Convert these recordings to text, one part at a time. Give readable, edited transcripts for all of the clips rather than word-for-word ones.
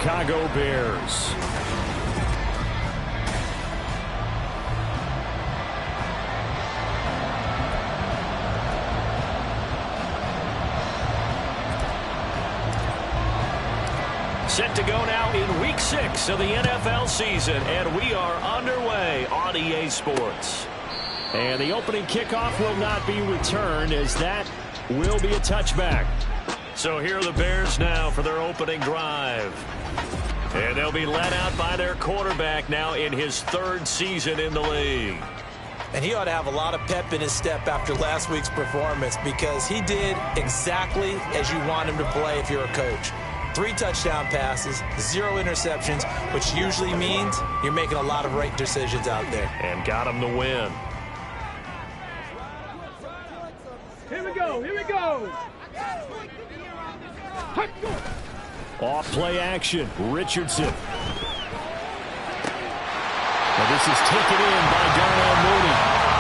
Chicago Bears. Set to go now in Week 6 of the NFL season, and we are underway on EA Sports. And the opening kickoff will not be returned, as that will be a touchback. So here are the Bears now for their opening drive. And they'll be led out by their quarterback now in his 3rd season in the league. And he ought to have a lot of pep in his step after last week's performance, because he did exactly as you want him to play if you're a coach. 3 touchdown passes, 0 interceptions, which usually means you're making a lot of right decisions out there. And got him the win. Here we go, here we go. Off play action, Richardson. Now this is taken in by Darnell Mooney.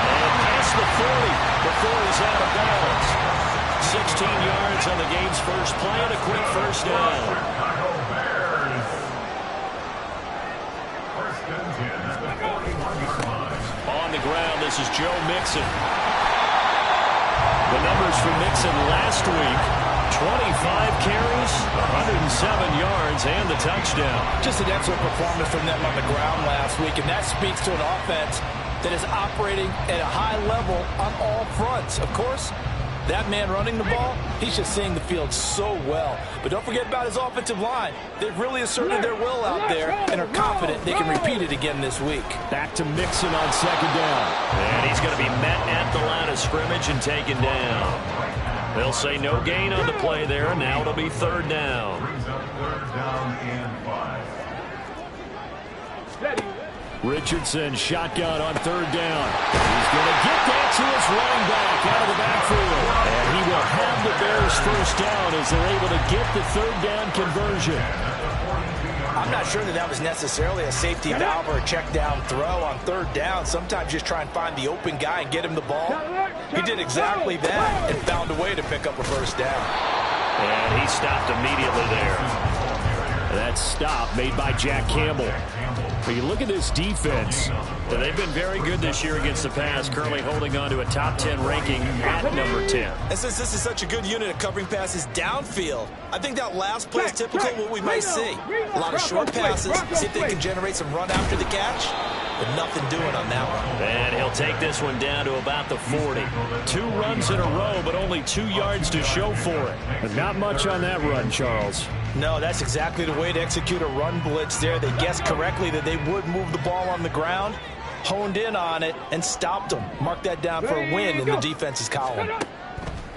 And past the 40 before he's out of bounds. 16 yards on the game's first play and a quick first down. On the ground, this is Joe Mixon. The numbers for Mixon last week: 25 carries, 107 yards, and the touchdown. Just an excellent performance from them on the ground last week, and that speaks to an offense that is operating at a high level on all fronts. Of course, that man running the ball, he's just seeing the field so well. But don't forget about his offensive line. They've really asserted their will out there and are confident they can repeat it again this week. Back to Mixon on 2nd down. And he's going to be met at the line of scrimmage and taken down. They'll say no gain on the play there, and now it'll be 3rd down. Richardson shotgun on 3rd down. He's going to get that to his running back out of the backfield. And he will have the Bears 1st down as they're able to get the 3rd down conversion. I'm not sure that was necessarily a safety valve or a check down throw on 3rd down. Sometimes just try and find the open guy and get him the ball. He did exactly that and found a way to pick up a 1st down. And he stopped immediately there. That stop made by Jack Campbell. But you look at this defense. They've been very good this year against the pass, currently holding on to a top 10 ranking at number 10. And since this is such a good unit of covering passes downfield, I think that last play is typical of what we might see. A lot of short passes, see if they can generate some run after the catch, but nothing doing on that one. And he'll take this one down to about the 40. 2 runs in a row, but only 2 yards to show for it. But not much on that run, Charles. No, that's exactly the way to execute a run blitz there. They guessed correctly that they would move the ball on the ground, honed in on it, and stopped them. Mark that down for a win in the defense's column.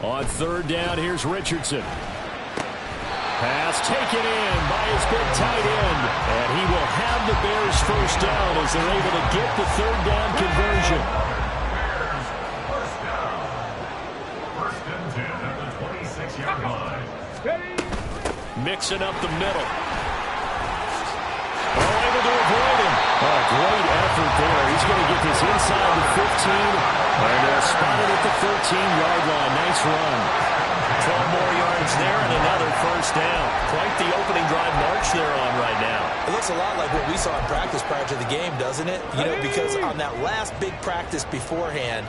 On 3rd down, here's Richardson. Pass taken in by his big tight end. And he will have the Bears 1st down as they're able to get the 3rd down conversion. Mixing up the middle. Able to avoid him. Great effort there. He's going to get this inside the 15. And they'll spot it at the 13-yard line. Nice run. 12 more yards there and another 1st down. Quite the opening drive march they're on right now. It looks a lot like what we saw in practice prior to the game, doesn't it? You know, because on that last big practice beforehand,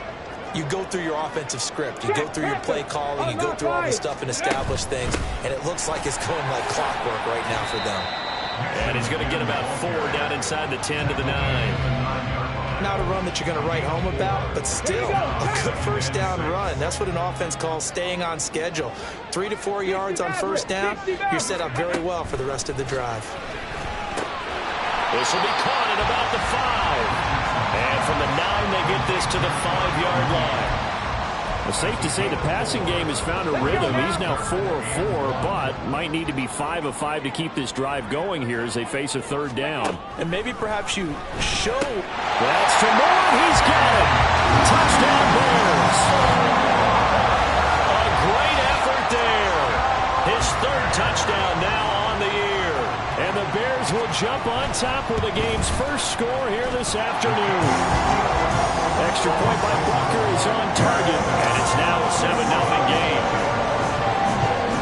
you go through your offensive script, you go through your play calling, you go through all the stuff and establish things, and it looks like it's going like clockwork right now for them. And he's going to get about 4 down inside the 10 to the 9. Not a run that you're going to write home about, but still a good 1st down run. That's what an offense calls staying on schedule. 3 to 4 yards on 1st down, you're set up very well for the rest of the drive. This will be caught at about the 5. And from the 9, they get this to the 5-yard line. It's safe to say the passing game has found a rhythm. He's now 4 of 4, but might need to be 5 of 5 to keep this drive going here as they face a 3rd down. And maybe perhaps you show. That's to Moore. He's got it. Touchdown Bears. A great effort there. His 3rd touchdown now on the year. And the Bears will jump on top with the game's first score here this afternoon. Extra point by Bucker is on target, and it's now a 7-0 game.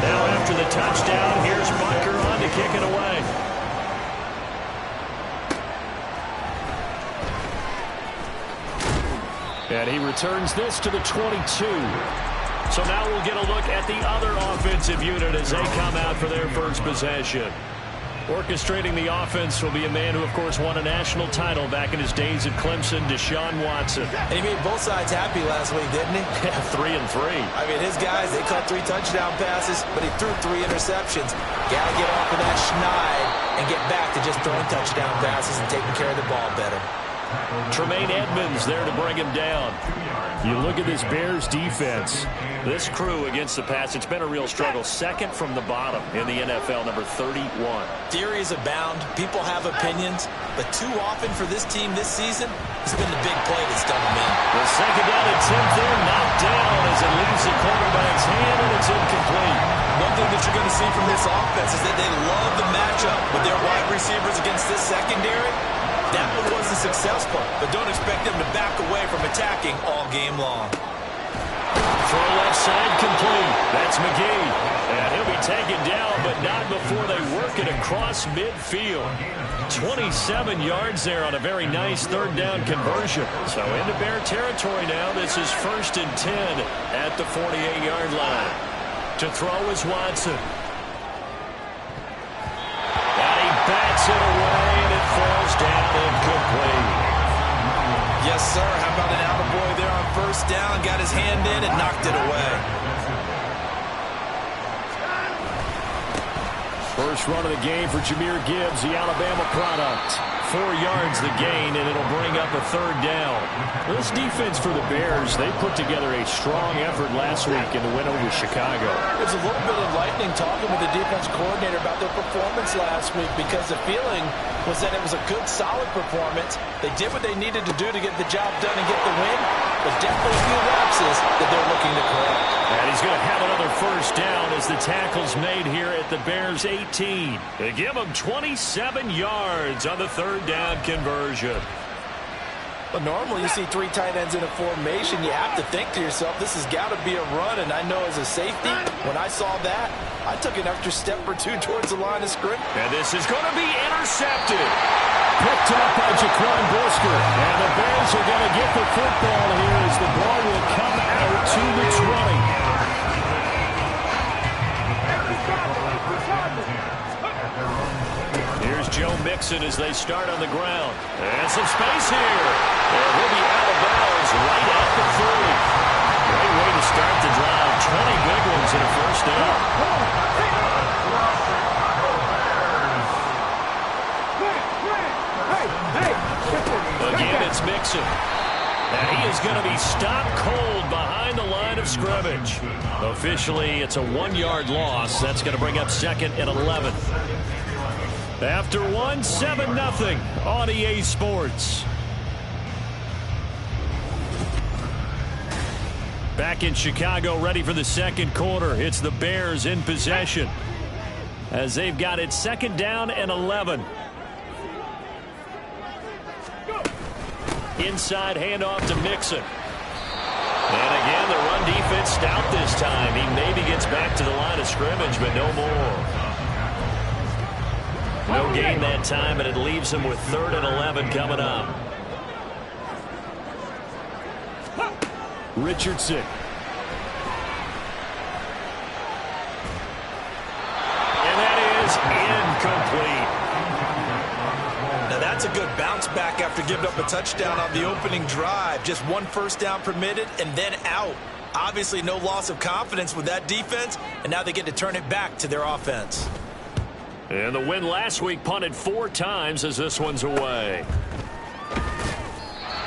Now after the touchdown, here's Bucker on to kick it away. And he returns this to the 22. So now we'll get a look at the other offensive unit as they come out for their first possession. Orchestrating the offense will be a man who, of course, won a national title back in his days at Clemson, Deshaun Watson. And he made both sides happy last week, didn't he? Yeah, 3 and 3. I mean, his guys, they caught 3 touchdown passes, but he threw 3 interceptions. Got to get off of that schneid and get back to just throwing touchdown passes and taking care of the ball better. Tremaine Edmonds there to bring him down. You look at this Bears defense. This crew against the pass, it's been a real struggle. Second from the bottom in the NFL, number 31. Theories abound. People have opinions. But too often for this team this season, it's been the big play that's done them in. The second down attempt there, knocked down as it leaves the quarterback's hand, and it's incomplete. One thing that you're going to see from this offense is that they love the matchup with their wide receivers against this secondary. That one wasn't successful, but don't expect them to back away from attacking all game long. Throw left side complete. That's McGee. And he'll be taken down, but not before they work it across midfield. 27 yards there on a very nice third down conversion. So into Bear territory now. This is 1st and 10 at the 48-yard line. To throw is Watson. And he bats it away, and it falls down incomplete. Yes, sir. How about an attaboy there on first down? Got his hand in and knocked it away. First run of the game for Jahmyr Gibbs, the Alabama product. 4 yards the gain, and it'll bring up a third down. This defense for the Bears, they put together a strong effort last week in the win over Chicago. There's a little bit of lightning talking with the defense coordinator about their performance last week because the feeling was that it was a good, solid performance. They did what they needed to do to get the job done and get the win, but definitely a few lapses that they're looking to correct. And he's going to have another first down as the tackle's made here at the Bears' 18. They give him 27 yards on the third down conversion. But normally you see 3 tight ends in a formation, you have to think to yourself, this has got to be a run. And I know as a safety, when I saw that, I took an extra step or 2 towards the line of scrimmage. And this is going to be intercepted. Picked up by Jaquan Brisker. And the Bears are going to get the football here as the ball will come out to the 20. Here's Joe Mixon as they start on the ground. And some space here. And he'll be out of bounds right at the 30. Great way to start the drive. 20 big ones in a first down. Again, it's Mixon. And he is going to be stopped cold behind the line of scrimmage. Officially, it's a 1-yard loss. That's going to bring up 2nd and 11. After 1, 7-0 on EA Sports. Back in Chicago, ready for the second quarter. It's the Bears in possession as they've got it 2nd down and 11. Inside handoff to Mixon. And again, the run defense stout this time. He maybe gets back to the line of scrimmage, but no more. No gain that time, and it leaves him with 3rd and 11 coming up. Richardson. And that is incomplete. Now that's a good bounce back after giving up a touchdown on the opening drive. Just 1 first down permitted and then out. Obviously no loss of confidence with that defense, and now they get to turn it back to their offense. And the win last week punted 4 times as this one's away.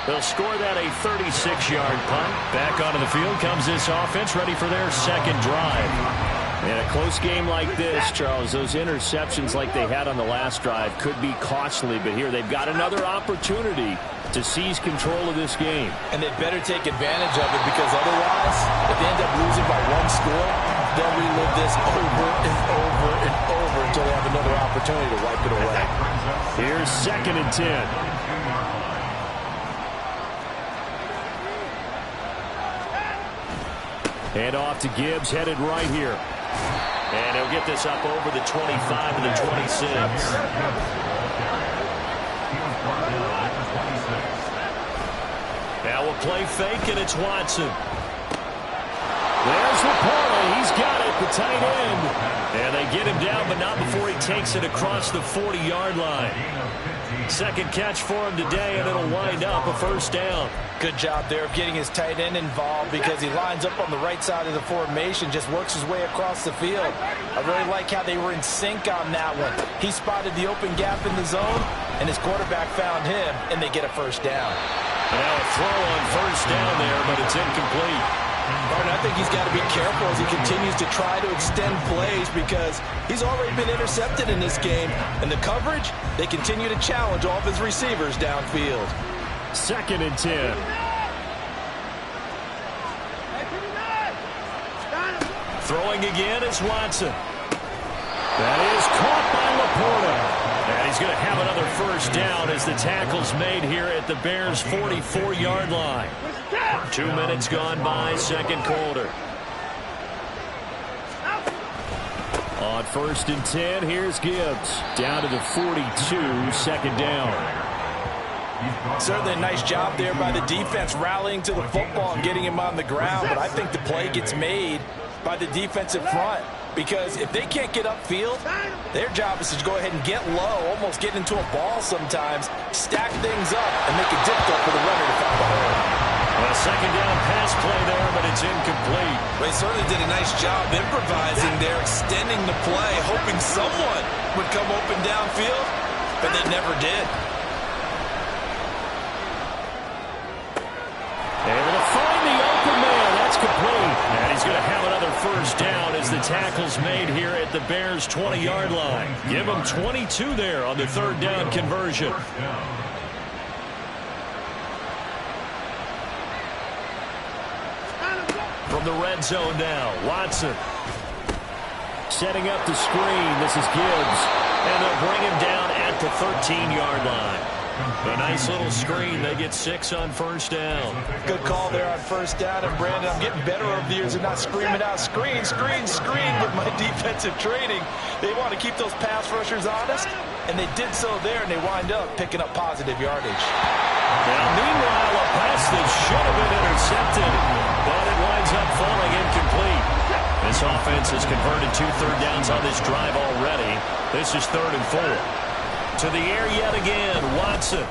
They'll score that a 36-yard punt. Back onto the field comes this offense, ready for their second drive. In a close game like this, Charles, those interceptions like they had on the last drive could be costly, but here they've got another opportunity to seize control of this game. And they better take advantage of it, because otherwise, if they end up losing by 1 score, they'll relive this over and over and over until they have another opportunity to wipe it away. Here's 2nd and 10. Hand off to Gibbs, headed right here. And he'll get this up over the 25 and the 26. Now we'll play fake, and it's Watson. There's Laporta. He's got it, the tight end. And they get him down, but not before he takes it across the 40-yard line. Second catch for him today, and it'll wind up a first down. Good job there of getting his tight end involved because he lines up on the right side of the formation, just works his way across the field. I really like how they were in sync on that one. He spotted the open gap in the zone, and his quarterback found him, and they get a first down. Now a throw on first down there, but it's incomplete. Martin, I think he's got to be careful as he continues to try to extend plays because he's already been intercepted in this game. And the coverage, they continue to challenge all of his receivers downfield. 2nd and 10. Throwing again is Watson. That is caught by Laporta. And he's going to have another first down as the tackle's made here at the Bears' 44-yard line. 2 minutes gone by, second quarter. On 1st and 10, here's Gibbs. Down to the 42, second down. Certainly a nice job there by the defense rallying to the football and getting him on the ground. But I think the play gets made by the defensive front. Because if they can't get upfield, their job is to go ahead and get low, almost get into a ball sometimes, stack things up, and make it difficult for the runner to find the hole. Well, a second down pass play there, but it's incomplete. They certainly did a nice job improvising there, extending the play, hoping someone would come open downfield, but they never did. Able to find the open man. That's complete. And he's going to have another first down as the tackle's made here at the Bears' 20-yard line. Give him 22 there on the third down conversion. From the red zone now, Watson. Setting up the screen. This is Gibbs. And they'll bring him down at the 13-yard line. A nice little screen. They get 6 on first down. Good call there on first down. And, Brandon, I'm getting better over the years of not screaming out, screen, screen, screen with my defensive training. They want to keep those pass rushers honest, and they did so there, and they wind up picking up positive yardage. Now, meanwhile, a pass that should have been intercepted, but it winds up falling incomplete. This offense has converted 2 third downs on this drive already. This is 3rd and 4. To the air yet again, Watson.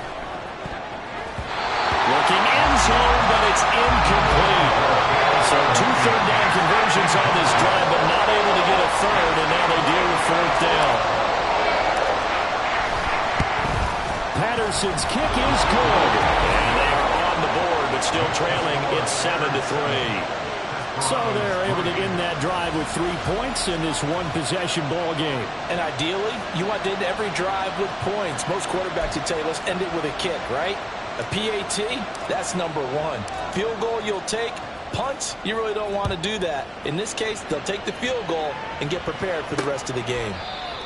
Looking end zone, but it's incomplete. So 2 third down conversions on this drive, but not able to get a third, and now they deal with 4th down. Patterson's kick is good. And they are on the board, but still trailing. It's 7-3. So they're able to end that drive with 3 points in this one-possession ball game. And ideally, you want to end every drive with points. Most quarterbacks would tell you, let's end it with a kick, right? A PAT, that's number 1. Field goal you'll take. Punts, you really don't want to do that. In this case, they'll take the field goal and get prepared for the rest of the game.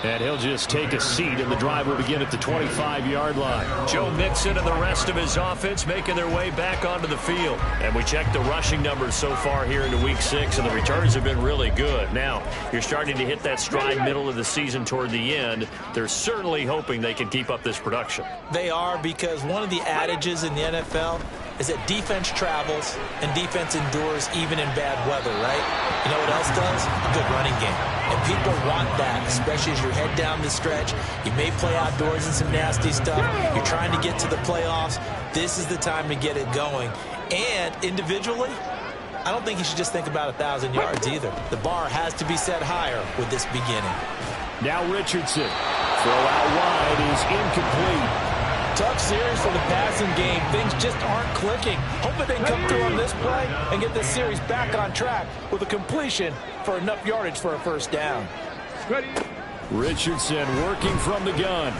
And he'll just take a seat, and the drive will begin at the 25-yard line. Joe Mixon and the rest of his offense making their way back onto the field. And we checked the rushing numbers so far here into Week 6, and the returns have been really good. Now, you're starting to hit that stride middle of the season toward the end. They're certainly hoping they can keep up this production. They are, because one of the adages in the NFL is that defense travels and defense endures even in bad weather, right? You know what else does? A good running game. And people want that, especially as you head down the stretch. You may play outdoors in some nasty stuff. You're trying to get to the playoffs. This is the time to get it going. And individually, I don't think you should just think about 1,000 yards either. The bar has to be set higher with this beginning. Now Richardson. Throw out wide is incomplete. Tough series for the passing game. Things just aren't clicking. Hopefully they can come through on this play and get this series back on track with a completion for enough yardage for a first down. Richardson working from the gun.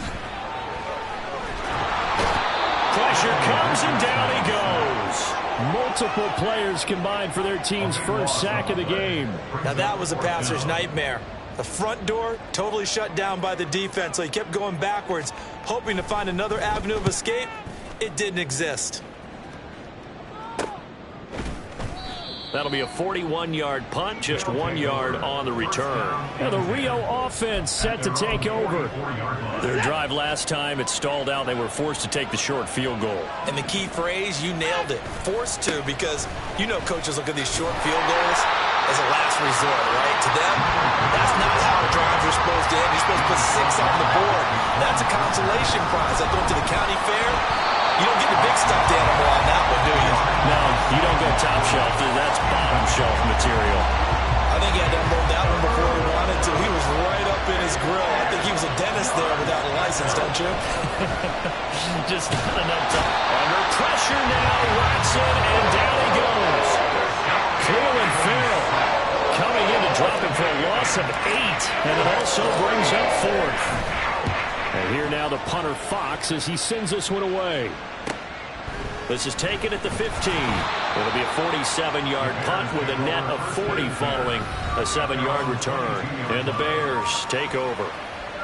Pressure comes and down he goes. Multiple players combined for their team's first sack of the game. Now that was a passer's nightmare. The front door totally shut down by the defense, so he kept going backwards, hoping to find another avenue of escape. It didn't exist. That'll be a 41-yard punt, just 1 yard on the return. Now the Rio offense set to take over. Their drive last time, it stalled out. They were forced to take the short field goal. And the key phrase, you nailed it, forced to, because you know coaches look at these short field goals as a last resort, right? To them, that's not how drives are supposed to end. You're supposed to put 6 on the board. That's a consolation prize. Like going to the county fair, you don't get the big stuffed animal on that one, do you? No, you don't go top shelf. That's bottom shelf material. I think he had to unload that one before he wanted to. He was right up in his grill. I think he was a dentist there without a license, don't you? Just not enough time. Under pressure now, Watson, and down he goes. Cleveland Farrell coming in to drop him for a loss of 8, and it also brings up 4th. And here now the punter Fox as he sends this one away. This is taken at the 15. It'll be a 47-yard punt with a net of 40 following a 7-yard return. And the Bears take over.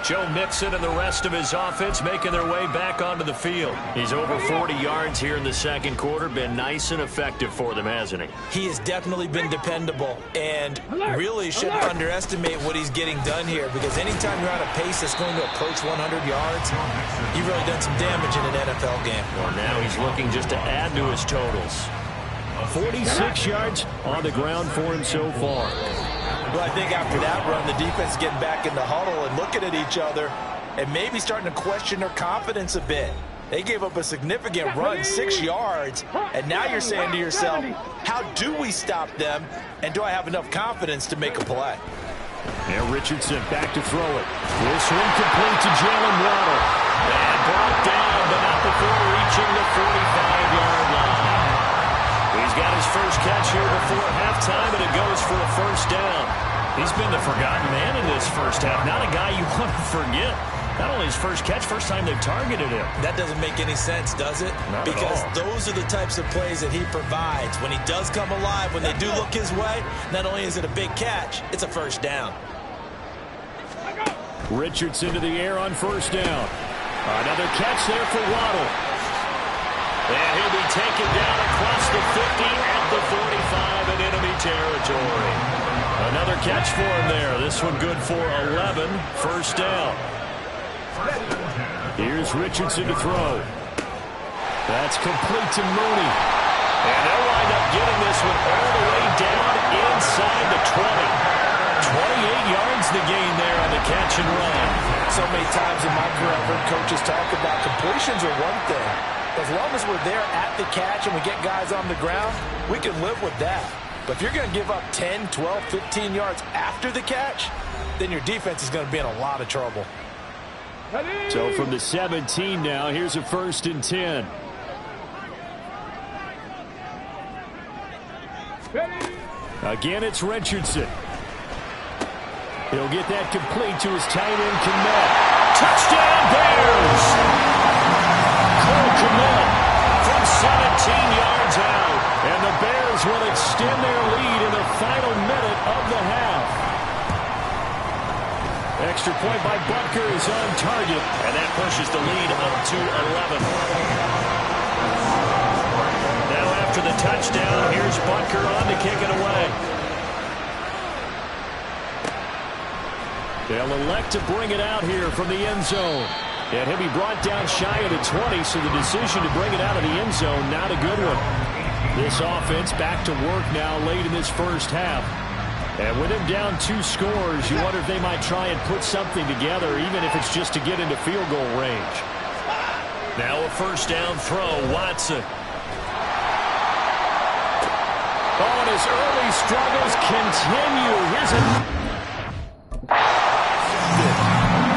Joe Mixon and the rest of his offense making their way back onto the field. He's over 40 yards here in the second quarter. Been nice and effective for them, hasn't he? He has definitely been dependable, and really shouldn't underestimate what he's getting done here, because anytime you're on a pace that's going to approach 100 yards, you've really done some damage in an NFL game. Well, now he's looking just to add to his totals. 46 yards on the ground for him so far. Well, I think after that run, the defense is getting back in the huddle and looking at each other and maybe starting to question their confidence a bit. They gave up a significant run, 6 yards, and now you're saying to yourself, how do we stop them, and do I have enough confidence to make a play? Now Richardson back to throw it. This one complete to Jalen Waddle. And brought down, but not before reaching the 45-yard line. He's got his first catch here before halftime, and it goes for a first down. He's been the forgotten man in this first half. Not a guy you want to forget. Not only his first catch, first time they've targeted him. That doesn't make any sense, does it? Not because at all. Those are the types of plays that he provides. When he does come alive, when they do look his way, not only is it a big catch, it's a first down. Richardson to the air on first down. Another catch there for Waddle. And he'll be taken down across the 50 at the 45 in enemy territory. Another catch for him there. This one good for 11. First down. Here's Richardson to throw. That's complete to Mooney. And they'll wind up getting this one all the way down inside the 20. 28 yards the gain there on the catch and run. So many times in my career I've heard coaches talk about completions are one thing. As long as we're there at the catch and we get guys on the ground, we can live with that. But if you're going to give up 10, 12, 15 yards after the catch, then your defense is going to be in a lot of trouble. So from the 17 now, here's a 1st and 10. Again, it's Richardson. He'll get that complete to his tight end, Kmet. Touchdown, Bears! Cole Kmet from 17 yards out. And the Bears will extend their lead in the final minute of the half. Extra point by Butker is on target, and that pushes the lead up to 11. Now after the touchdown, here's Butker on to kick it away. They'll elect to bring it out here from the end zone. And he'll be brought down shy of the 20, so the decision to bring it out of the end zone, not a good one. This offense back to work now late in this first half. And with him down 2 scores, you wonder if they might try and put something together, even if it's just to get into field goal range. Now a first down throw, Watson. Oh, and his early struggles continue. Here's a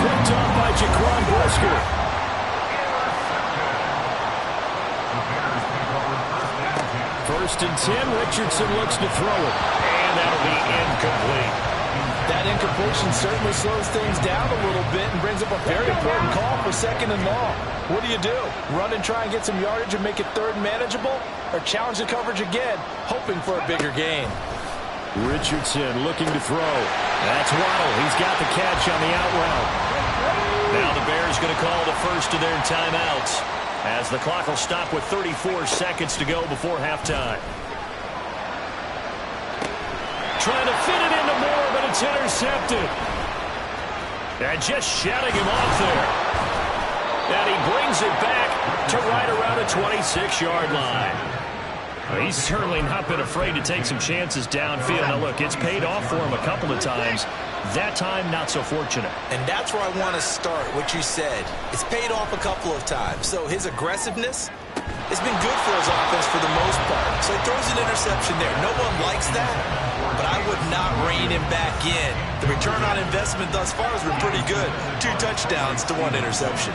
picked up by Jaquan Brisker. First and 10, Richardson looks to throw it. And that'll be incomplete. That incompletion certainly slows things down a little bit and brings up a very important call for 2nd and long. What do? Run and try and get some yardage and make it 3rd manageable? Or challenge the coverage again, hoping for a bigger gain? Richardson looking to throw. That's Waddle. He's got the catch on the out route. Now the Bears going to call the first of their timeouts, as the clock will stop with 34 seconds to go before halftime. trying to fit it into Moore, but it's intercepted. And just shouting him off there. And he brings it back to right around the 26-yard line. He's certainly not been afraid to take some chances downfield. Now, look, it's paid off for him a couple of times. That time, not so fortunate. And that's where I want to start, what you said. It's paid off a couple of times. So his aggressiveness has been good for his offense for the most part. So he throws an interception there. No one likes that, but I would not rein him back in. The return on investment thus far has been pretty good. 2 touchdowns to 1 interception.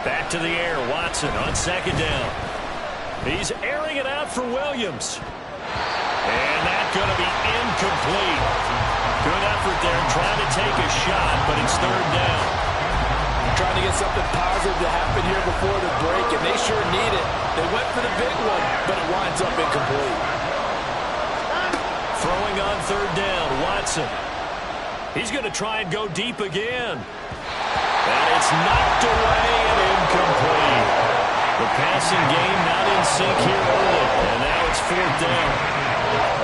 Back to the air, Watson on 2nd down. He's airing it out for Williams. And that's going to be incomplete. Good effort there, trying to take a shot, but it's 3rd down. Trying to get something positive to happen here before the break, and they sure need it. They went for the big one, but it winds up incomplete. Throwing on 3rd down, Watson. He's going to try and go deep again. And it's knocked away and incomplete. The passing game not in sync here early, and now it's 4th down.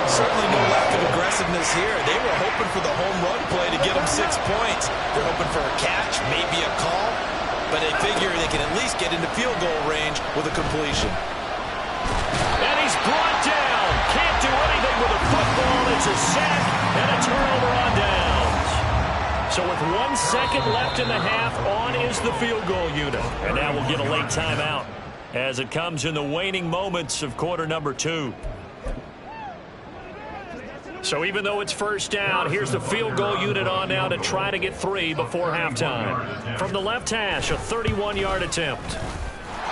Certainly no lack of aggressiveness here. They were hoping for the home run play to get them 6 points. They're hoping for a catch, maybe a call, but they figure they can at least get into field goal range with a completion. And he's brought down. Can't do anything with a football. It's a sack and a turnover on downs. So with 1 second left in the half, on is the field goal unit. And now we'll get a late timeout as it comes in the waning moments of quarter number 2. So even though it's 1st down, here's the field goal unit on now to try to get 3 before halftime. From the left hash, a 31-yard attempt.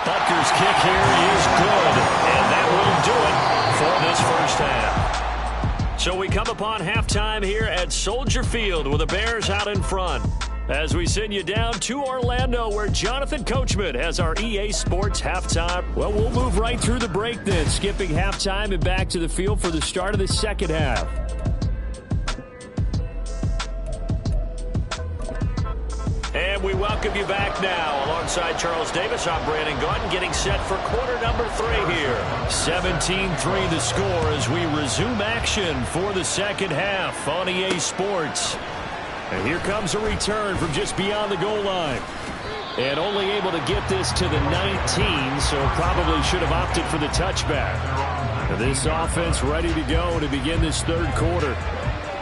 Butker's kick here is good, and that will do it for this 1st half. So we come upon halftime here at Soldier Field with the Bears out in front. As we send you down to Orlando, where Jonathan Coachman has our EA Sports halftime. Well, we'll move right through the break then, skipping halftime and back to the field for the start of the 2nd half. And we welcome you back now. Alongside Charles Davis, I'm Brandon Gaudin, getting set for quarter number 3 here. 17-3 the score as we resume action for the 2nd half on EA Sports. And here comes a return from just beyond the goal line. And only able to get this to the 19, so probably should have opted for the touchback. This offense ready to go to begin this 3rd quarter.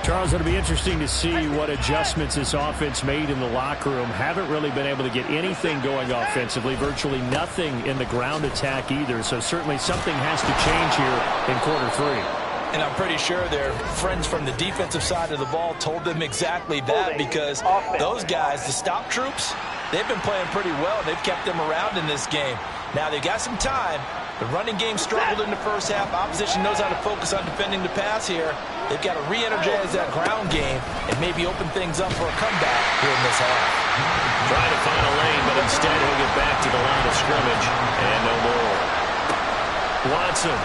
Charles, it'll be interesting to see what adjustments this offense made in the locker room. Haven't really been able to get anything going offensively, virtually nothing in the ground attack either. So certainly something has to change here in quarter 3. And I'm pretty sure their friends from the defensive side of the ball told them exactly that, because those guys, the stop troops, they've been playing pretty well. They've kept them around in this game. Now they've got some time. The running game struggled in the 1st half. Opposition knows how to focus on defending the pass here. They've got to re-energize that ground game and maybe open things up for a comeback here in this half. Trying to find a lane, but instead he'll get back to the line of scrimmage and no more. Watson.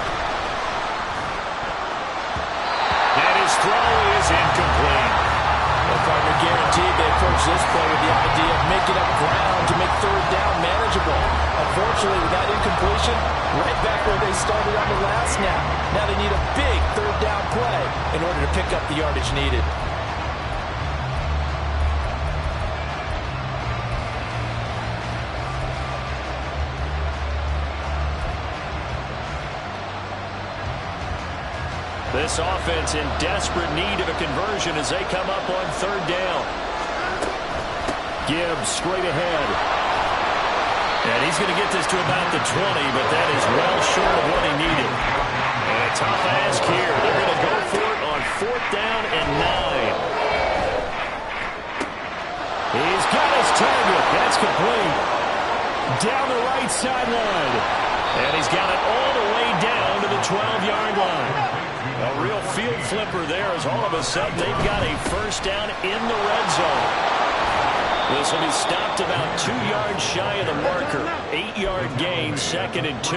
And his throw is incomplete. Well, partner, guaranteed they approach this play with the idea of making up ground to make 3rd down manageable. Unfortunately, with that incompletion, right back where they started on the last snap. Now they need a big 3rd down play in order to pick up the yardage needed. This offense in desperate need of a conversion as they come up on 3rd down. Gibbs straight ahead. And he's going to get this to about the 20, but that is well short of what he needed. And a tough ask here. They're going to go for it on 4th down and 9. He's got his target. That's complete. Down the right sideline. And he's got it all the way down to the 12-yard line. A real field flipper there as all of a sudden they've got a 1st down in the red zone. This will be stopped about 2 yards shy of the marker. 8-yard gain, 2nd and 2.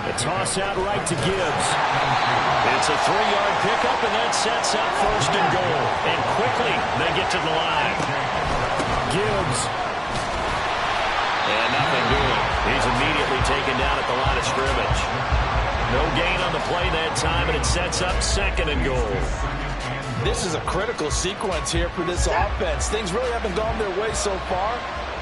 The toss out right to Gibbs. It's a 3-yard pickup, and that sets up 1st and goal. And quickly they get to the line. Gibbs. And nothing doing. He's immediately taken down at the line of scrimmage. No gain on the play that time, and it sets up 2nd and goal. This is a critical sequence here for this offense. Things really haven't gone their way so far.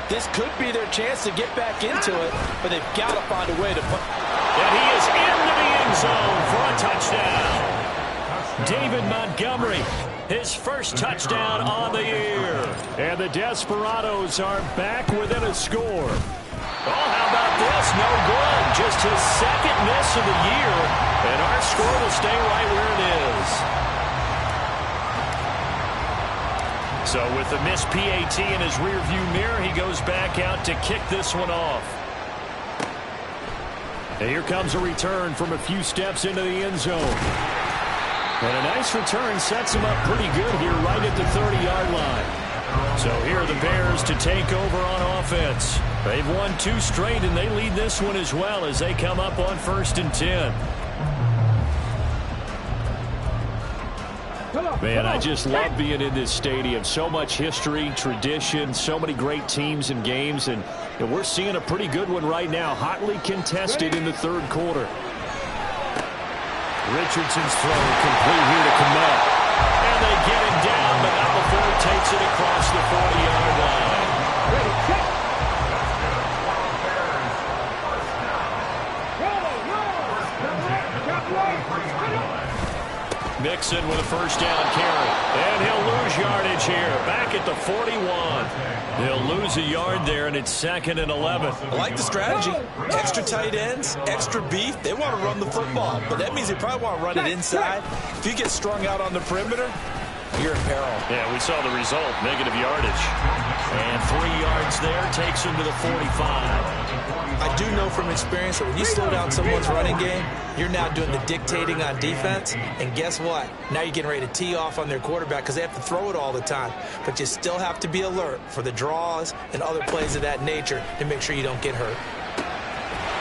This could be their chance to get back into it, but they've got to find a way to put... And he is into the end zone for a touchdown. David Montgomery, his first touchdown on the year. And the Desperados are back within a score. Oh, how about this? No good. Just his 2nd miss of the year. And our score will stay right where it is. So with the missed PAT in his rearview mirror, he goes back out to kick this one off. And here comes a return from a few steps into the end zone. And a nice return sets him up pretty good here right at the 30-yard line. So here are the Bears to take over on offense. They've won 2 straight, and they lead this one as well as they come up on 1st and 10. Man, I just love being in this stadium. So much history, tradition, so many great teams and games, and we're seeing a pretty good one right now, hotly contested in the 3rd quarter. Richardson's throw complete here to Kmet. And they get him down, but not before he takes it across the 40-yard line. Mixon with a first down carry. And he'll lose yardage here. Back at the 41. He'll lose a yard there, and it's 2nd and 11. I like the strategy. Extra tight ends, extra beef. They want to run the football, but that means they probably want to run it inside. If you get strung out on the perimeter, you're in peril. Yeah, we saw the result, negative yardage. And 3 yards there takes him to the 45. I do know from experience that when you slow down someone's running game, you're now doing the dictating on defense. And guess what? Now you're getting ready to tee off on their quarterback because they have to throw it all the time. But you still have to be alert for the draws and other plays of that nature to make sure you don't get hurt.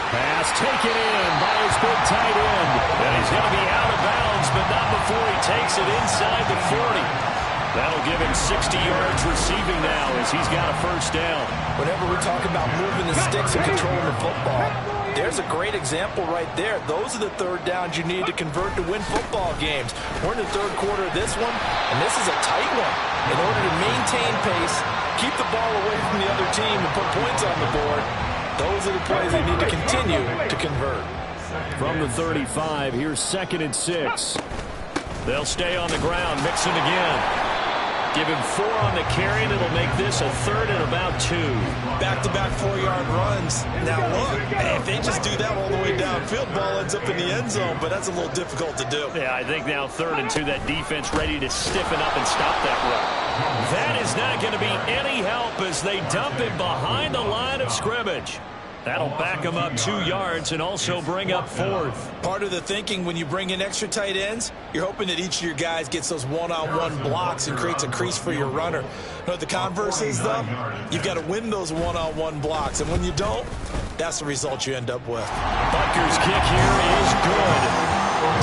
Pass taken in by his big tight end. And he's going to be out of bounds, but not before he takes it inside the 40. That'll give him 60 yards receiving now as he's got a first down. Whenever we talk about moving the sticks and controlling the football, there's a great example right there. Those are the 3rd downs you need to convert to win football games. We're in the 3rd quarter of this one, and this is a tight one. In order to maintain pace, keep the ball away from the other team, and put points on the board, those are the plays they need to continue to convert. From the 35, here's 2nd and 6. They'll stay on the ground, Mixon again. Give him 4 on the carry, and it'll make this a 3rd and about 2. Back-to-back 4-yard runs. Now, look, if they just do that all the way downfield, ball ends up in the end zone, but that's a little difficult to do. Yeah, I think now 3rd and 2, that defense ready to stiffen up and stop that run. That is not going to be any help as they dump him behind the line of scrimmage. That'll back him up 2 yards and also bring up 4th. Part of the thinking when you bring in extra tight ends, you're hoping that each of your guys gets those one-on-one blocks and creates a crease for your runner. You know what the converse is, though? You've got to win those one-on-one blocks, and when you don't, that's the result you end up with. Butker's kick here is good.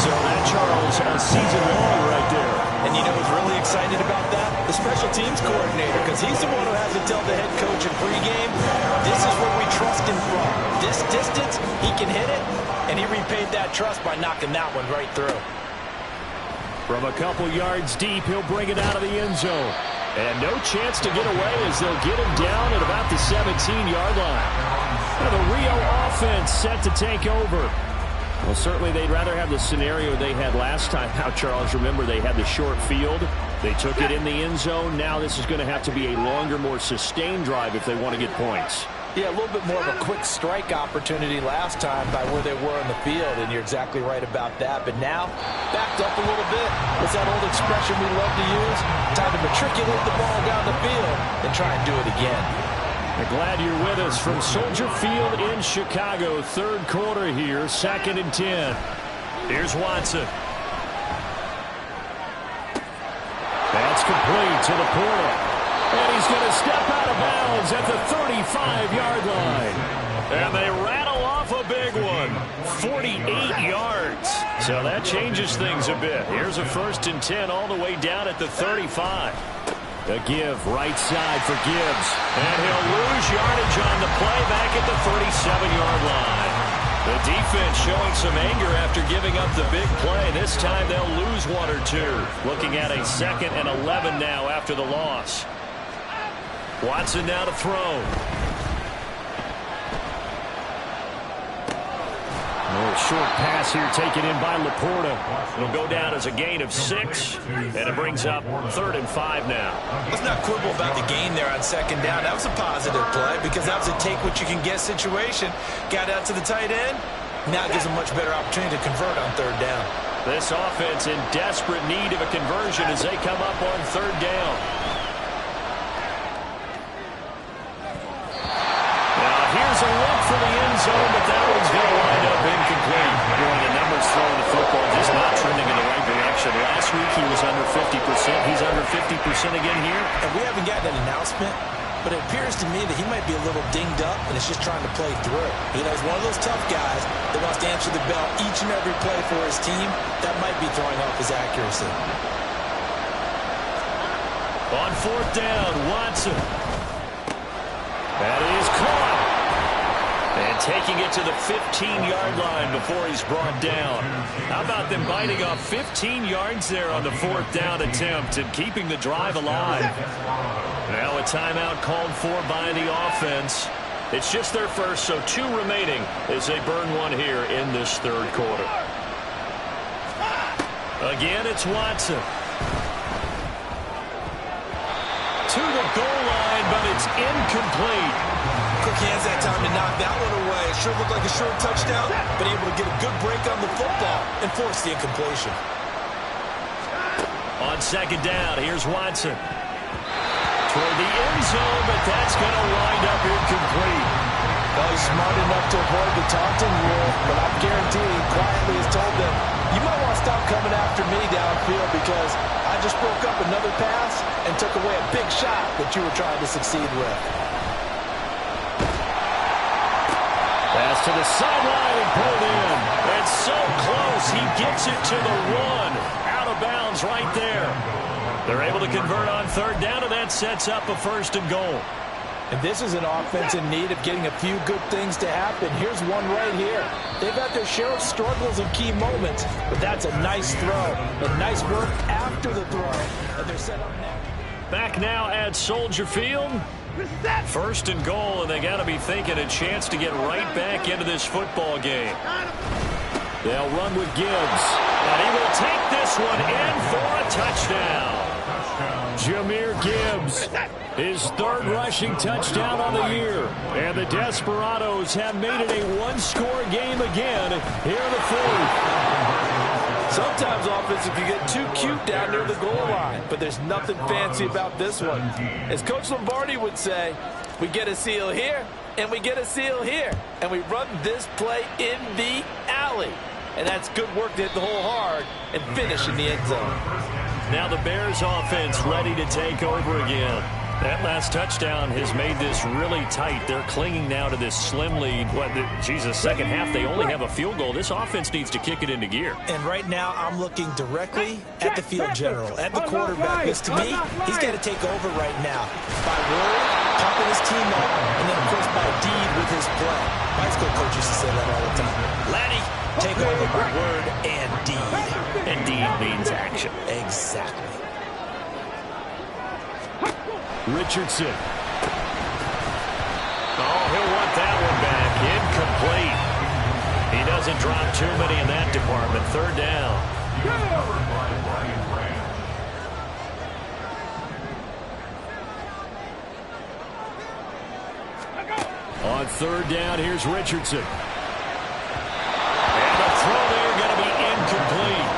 So that, Charles, a season long right there. And you know who's really excited about that? The special teams coordinator, because he's the one who has to tell the head coach in pregame, this is where we trust him from. This distance, he can hit it, and he repaid that trust by knocking that one right through. From a couple yards deep, he'll bring it out of the end zone. And no chance to get away as they'll get him down at about the 17-yard line. Now the Rio offense set to take over. Well, certainly they'd rather have the scenario they had last time out, Charles. Remember, they had the short field. They took it in the end zone. Now this is going to have to be a longer, more sustained drive if they want to get points. Yeah, a little bit more of a quick strike opportunity last time by where they were in the field, and you're exactly right about that. But now, backed up a little bit. What's that old expression we love to use? Time to matriculate the ball down the field and try and do it again. We're glad you're with us from Soldier Field in Chicago. 3rd quarter here, 2nd and 10. Here's Watson. That's complete to the portal. And he's going to step out of bounds at the 35-yard line. And they rattle off a big one. 48 yards. So that changes things a bit. Here's a 1st and 10 all the way down at the 35. A give right side for Gibbs. And he'll lose yardage on the play back at the 37-yard line. The defense showing some anger after giving up the big play. This time they'll lose 1 or 2. Looking at a 2nd and 11 now after the loss. Watson now to throw. Short pass here taken in by Laporta. It'll go down as a gain of 6, and it brings up 3rd and 5 now. Let's not quibble about the gain there on 2nd down. That was a positive play because that was a take-what-you-can-get situation. Got out to the tight end. Now it gives them much better opportunity to convert on 3rd down. This offense in desperate need of a conversion as they come up on 3rd down. Now here's a look for the end zone, but that one's going to wind up incomplete. Boy, the numbers throwing the football just not trending in the right direction. Last week he was under 50%. He's under 50% again here. And we haven't gotten an announcement, but it appears to me that he might be a little dinged up and is just trying to play through. You know, he's one of those tough guys that wants to answer the bell each and every play for his team. That might be throwing off his accuracy. On 4th down, Watson. That is caught. And taking it to the 15-yard line before he's brought down. How about them biting off 15 yards there on the 4th down attempt and keeping the drive alive? Now a timeout called for by the offense. It's just their first, so 2 remaining as they burn 1 here in this 3rd quarter. Again, it's Watson. To the goal line, but it's incomplete. Quick hands that time to knock that one away. It sure looked like a short touchdown, but able to get a good break on the football and force the incompletion. On 2nd down, here's Watson. Toward the end zone, but that's going to wind up incomplete. Well, he's smart enough to avoid the taunting rule, but I'm guaranteeing he quietly has told them, you might want to stop coming after me downfield because I just broke up another pass and took away a big shot that you were trying to succeed with. Pass to the sideline and pulled in. It's so close. He gets it to the 1. Out of bounds right there. They're able to convert on 3rd down, and that sets up a 1st and goal. And this is an offense in need of getting a few good things to happen. Here's one right here. They've got their share of struggles and key moments, but that's a nice throw. And nice work after the throw. And they're set up now. Back now at Soldier Field. 1st and goal, and they got to be thinking a chance to get right back into this football game. They'll run with Gibbs, and he will take this one in for a touchdown. Jahmyr Gibbs, his 3rd rushing touchdown on the year. And the Desperados have made it a 1-score game again here in the 4th. Sometimes offense can get too cute down near the goal line, but there's nothing fancy about this one. As Coach Lombardi would say, we get a seal here, and we get a seal here, and we run this play in the alley. And that's good work to hit the hole hard and finish in the end zone. Now the Bears offense ready to take over again. That last touchdown has made this really tight. They're clinging now to this slim lead. Second half, they only have a field goal. This offense needs to kick it into gear. And right now, I'm looking directly at the field general, at the quarterback. Because to me, he's got to take over right now by word, pumping his team up, and then, of course, by deed with his play. My school coach used to say that all the time. Laddie, take over by word and deed. And deed means action. Exactly. Richardson. Oh, he'll want that one back. Incomplete. He doesn't drop too many in that department. 3rd down. On 3rd down, here's Richardson. And the throw there going to be incomplete.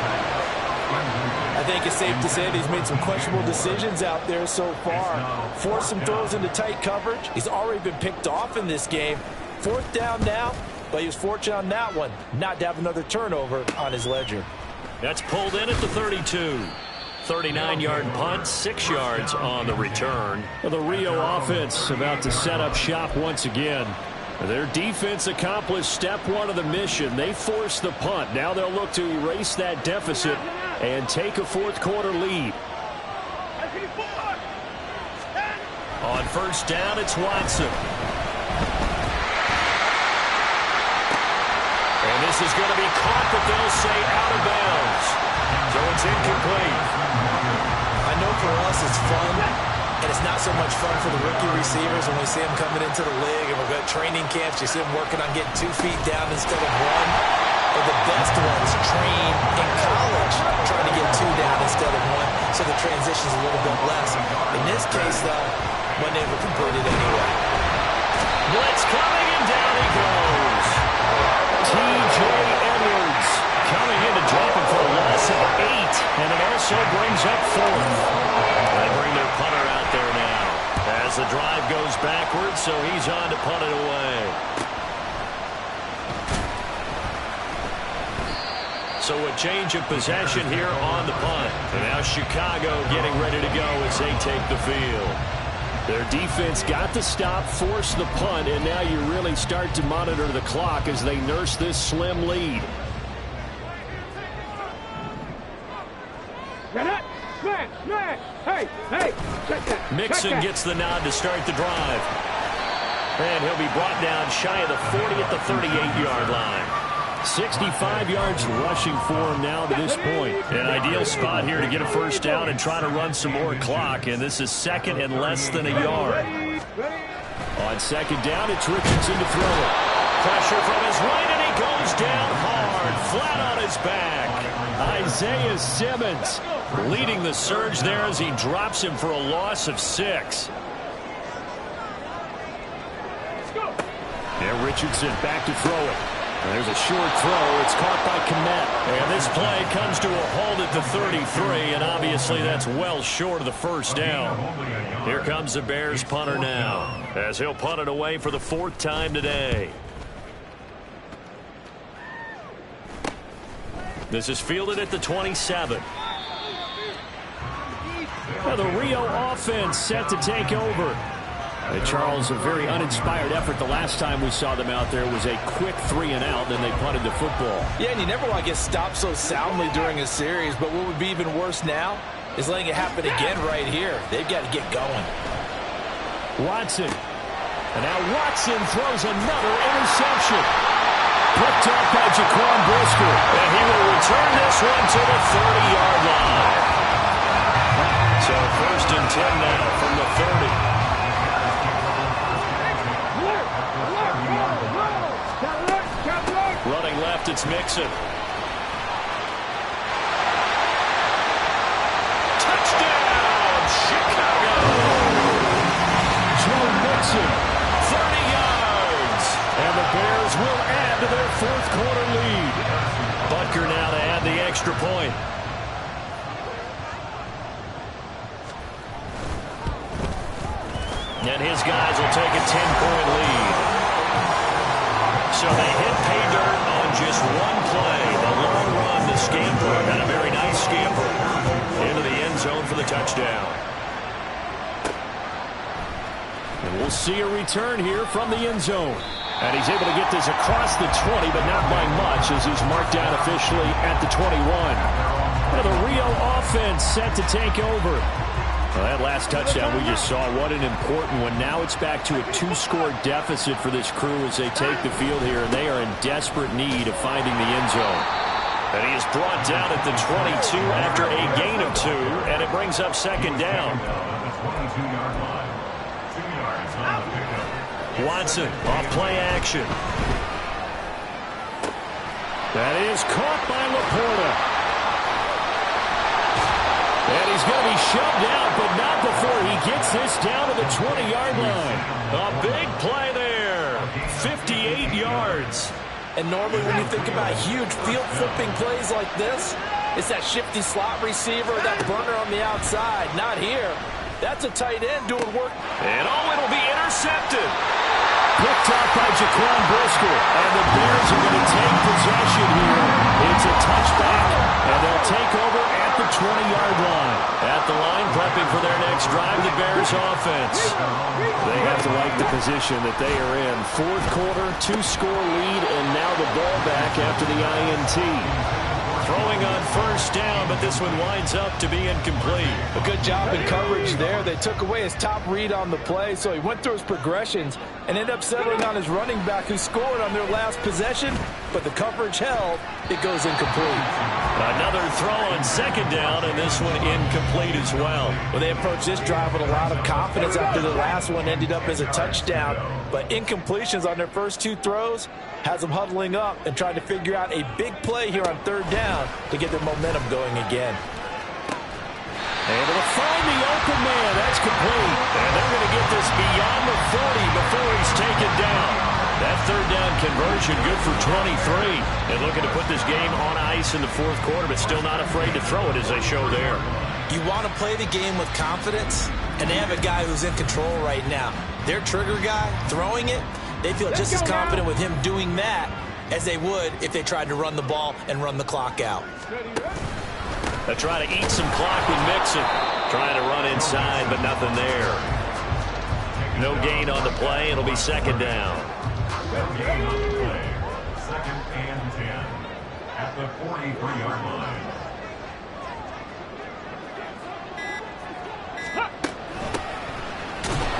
I think it's safe to say that he's made some questionable decisions out there so far. Forced some throws into tight coverage. He's already been picked off in this game. 4th down now, but he was fortunate on that one not to have another turnover on his ledger. That's pulled in at the 32. 39-yard punt, 6 yards on the return. The Rio offense about to set up shop once again. Their defense accomplished step 1 of the mission. They forced the punt. Now they'll look to erase that deficit and take a 4th quarter lead. On first down, it's Watson. And this is going to be caught, but they'll say out of bounds. So it's incomplete. I know for us it's fun, and it's not so much fun for the rookie receivers when we see them coming into the league and we've got training camps. You see them working on getting 2 feet down instead of 1. But the best ones train in college trying to get 2 down instead of 1, so the transition's a little bit less. In this case, though, Monday were completed anyway. Blitz coming, and down he goes. T.J. Edwards coming in to drop him for a loss of 8, and it also brings up 4th. They bring their punter out there now as the drive goes backwards, so he's on to punt it away. So a change of possession here on the punt. And now Chicago getting ready to go as they take the field. Their defense got the stop, forced the punt, and now you really start to monitor the clock as they nurse this slim lead. Hey, check that. Mixon gets the nod to start the drive. And he'll be brought down shy of the 40 at the 38-yard line. 65 yards rushing for him now to this point. An ideal spot here to get a first down and try to run some more clock, and this is second and less than a yard. On second down, it's Richardson to throw it. Pressure from his right, and he goes down hard, flat on his back. Isaiah Simmons leading the surge there as he drops him for a loss of 6. And Richardson back to throw it. There's a short throw. It's caught by Kmet. And this play comes to a hold at the 33, and obviously that's well short of the first down. Here comes the Bears punter now, as he'll punt it away for the 4th time today. This is fielded at the 27. Now the Rio offense set to take over. Charles, a very uninspired effort the last time we saw them out there was a quick 3-and-out, then they punted the football. Yeah, and you never want to get stopped so soundly during a series, but what would be even worse now is letting it happen again right here. They've got to get going. Watson. And now Watson throws another interception. Picked off by Jaquan Brisker. And he will return this one to the 30-yard line. So 1st and 10 now from the 30. Running left, it's Mixon. Touchdown, Chicago! Joe Mixon, 30 yards. And the Bears will add to their 4th quarter lead. Butker now to add the extra point. And his guys will take a 10-point lead. So they hit pay dirt on just one play. The long run, the scamper, and a very nice scamper into the end zone for the touchdown. And we'll see a return here from the end zone. And he's able to get this across the 20, but not by much as he's marked down officially at the 21. Now the Rio offense set to take over. Well, that last touchdown we just saw, what an important one. Now it's back to a 2-score deficit for this crew as they take the field here, and they are in desperate need of finding the end zone. And he is brought down at the 22 after a gain of 2, and it brings up second down. Watson off play action. That is caught by Laporta. And he's going to be shoved out, but not before he gets this down to the 20-yard line. A big play there. 58 yards. And normally when you think about huge field-flipping plays like this, it's that shifty slot receiver, that burner on the outside. Not here. That's a tight end doing work. And it'll be intercepted. Picked off by Jaquan Brisker. And the Bears are going to take possession here. It's a touchback, and they'll take over at the 20-yard line. At the line, prepping for their next drive, the Bears offense. They have to like the position that they are in. 4th quarter, 2-score lead, and now the ball back after the INT. throwing on first down, but this one winds up to be incomplete. A good job in coverage there. They took away his top read on the play, so he went through his progressions and ended up settling on his running back who scored on their last possession, but the coverage held. It goes incomplete. Another throw on second down, and this one incomplete as well. Well, they approached this drive with a lot of confidence after the last one ended up as a touchdown, but incompletions on their first two throws has them huddling up and trying to figure out a big play here on third down to get their momentum going again. Able to find the open man. That's complete. And they're going to get this beyond the 40 before he's taken down. That third down conversion good for 23. And looking to put this game on ice in the fourth quarter, but still not afraid to throw it as they show there. You want to play the game with confidence, and they have a guy who's in control right now. Their trigger guy throwing it, they feel just as confident with him doing that as they would if they tried to run the ball and run the clock out. They try to eat some clock with Mixon. Trying to run inside, but nothing there. No gain on the play. It'll be second down. Second and 10 at the 43-yard line.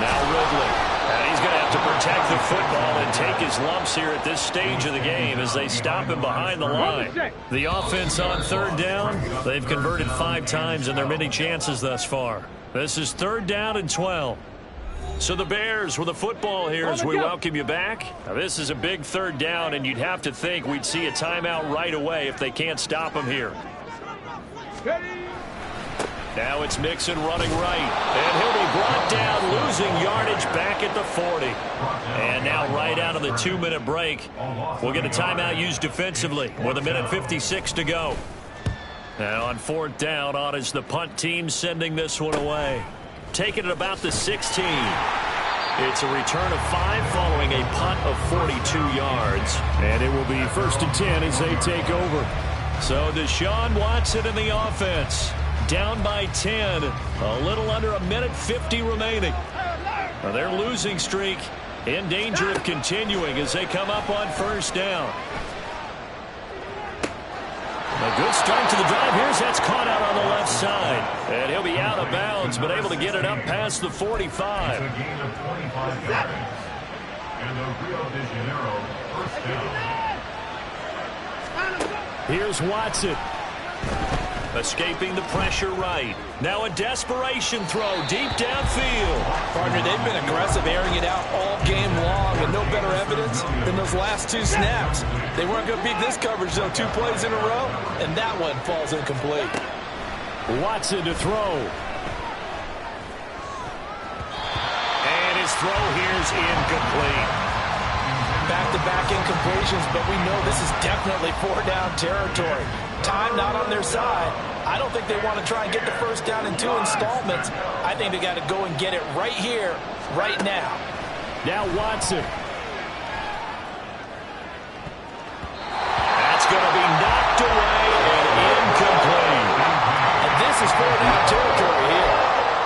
Now Ridley. And he's going to have to protect the football and take his lumps here at this stage of the game as they stop him behind the line. The offense on third down, they've converted 5 times in their many chances thus far. This is third down and 12. So the Bears with the football here as we welcome you back. Now this is a big third down, and you'd have to think we'd see a timeout right away if they can't stop him here. Now it's Mixon running right, and he'll be brought down, losing yardage back at the 40. And now right out of the 2-minute break, we'll get a timeout used defensively with 1:56 to go. Now on fourth down, on is the punt team sending this one away. Taking it about the 16. It's a return of 5 following a punt of 42 yards. And it will be 1st and 10 as they take over. So Deshaun Watson in the offense. Down by 10. A little under 1:50 remaining. Now their losing streak in danger of continuing as they come up on first down. A good start to the drive. Here's that's caught out on the left side. And he'll be out of bounds, but able to get it up past the 45. It's a gain of 25 yards. And the Rio de Janeiro first down. Here's Watson. Escaping the pressure right. Now a desperation throw deep downfield. Partner, they've been aggressive, airing it out all game long, and no better evidence than those last 2 snaps. They weren't going to beat this coverage, though, 2 plays in a row, and that one falls incomplete. Watson to throw. And his throw here's incomplete. Back-to-back incompletions, but we know this is definitely 4-down territory. Time not on their side. I don't think they want to try and get the first down in 2 installments. I think they got to go and get it right here, right now. Now Watson. That's going to be knocked away and incomplete. And this is 4-down territory here.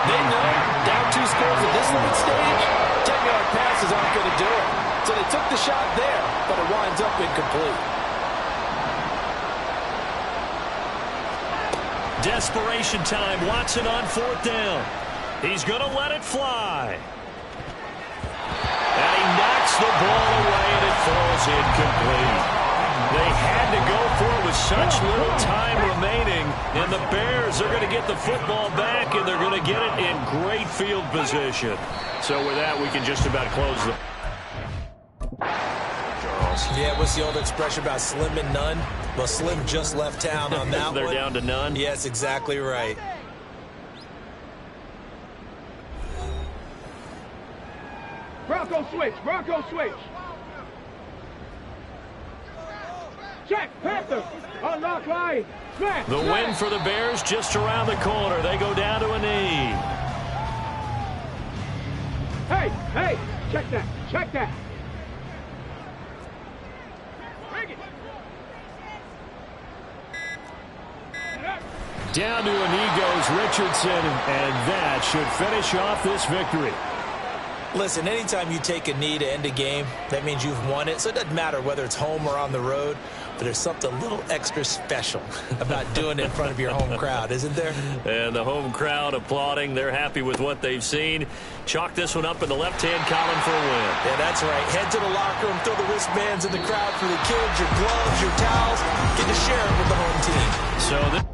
They know down 2 scores at this late stage, 10-yard passes aren't going to do it. So they took the shot there, but it winds up incomplete. Desperation time. Watson on fourth down. He's going to let it fly. And he knocks the ball away, and it falls incomplete. They had to go for it with such little time remaining, and the Bears are going to get the football back, and they're going to get it in great field position. So with that, we can just about close the... Yeah, what's the old expression about slim and none? Well, Slim just left town on that They're one. down to none? Yes, exactly right. Bronco switch. Bronco switch. Check. Panther. Unlock line. Smash. The win for the Bears just around the corner. They go down to a knee. Hey. Hey. Check that. Check that. Down to a knee goes Richardson, and that should finish off this victory. Listen, anytime you take a knee to end a game, that means you've won it. So it doesn't matter whether it's home or on the road. But there's something a little extra special about doing it in front of your home crowd, isn't there? And the home crowd applauding. They're happy with what they've seen. Chalk this one up in the left-hand column for a win. Yeah, that's right. Head to the locker room, throw the wristbands in the crowd for the kids, your gloves, your towels. Get to share it with the home team. So this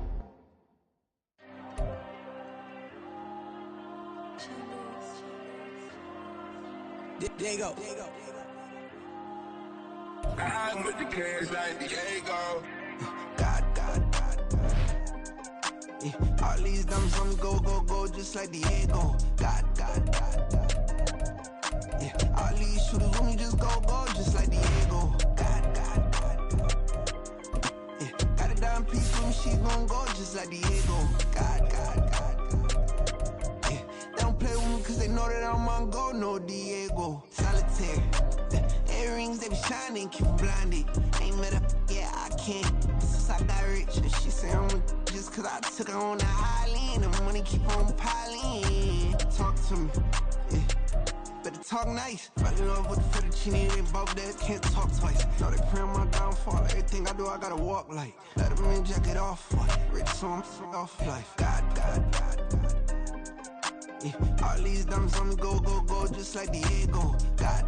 There you go. I'm with the cash like Diego. God. Yeah. All these dumb songs go, just like Diego. God. Yeah. All these shooters when we just go, just like Diego. God. Yeah. Got a dime piece when she gon' go, just like Diego. God. Yeah. They don't play with me cause they know that I'm on go, no Diego. Solitaire. Earrings, they be shining, keep blinded. Ain't met up, yeah, I can't. Since I got rich, and she say I'm just cause I took her on the island. The money keep on piling. Talk to me, yeah. Better talk nice. Fall in love with the fettuccine, they both dead, can't talk twice. Know they pray on my downfall, everything I do, I gotta walk like. Let them in, jacket off, rich, so I'm off life. God. Yeah. All these dumb songs go, just like Diego. God.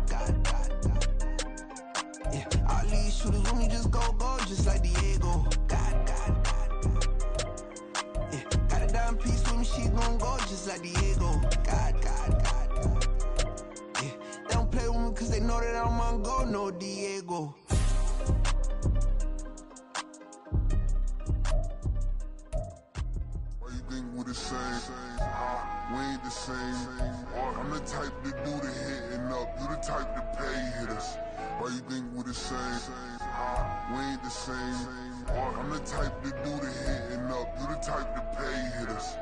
Yeah, all these shooters when we just go, just like Diego. God. Yeah, got a dime piece with me, she gon' go, just like Diego. God. Yeah, they don't play with me cause they know that I'm on go, no Diego. Why you think we the same? We ain't the same. I'm the type to do the hitting up. You the type to pay hitters. Why you think we the same? We ain't the same. I'm the type to do the hitting up. You the type to pay hitters.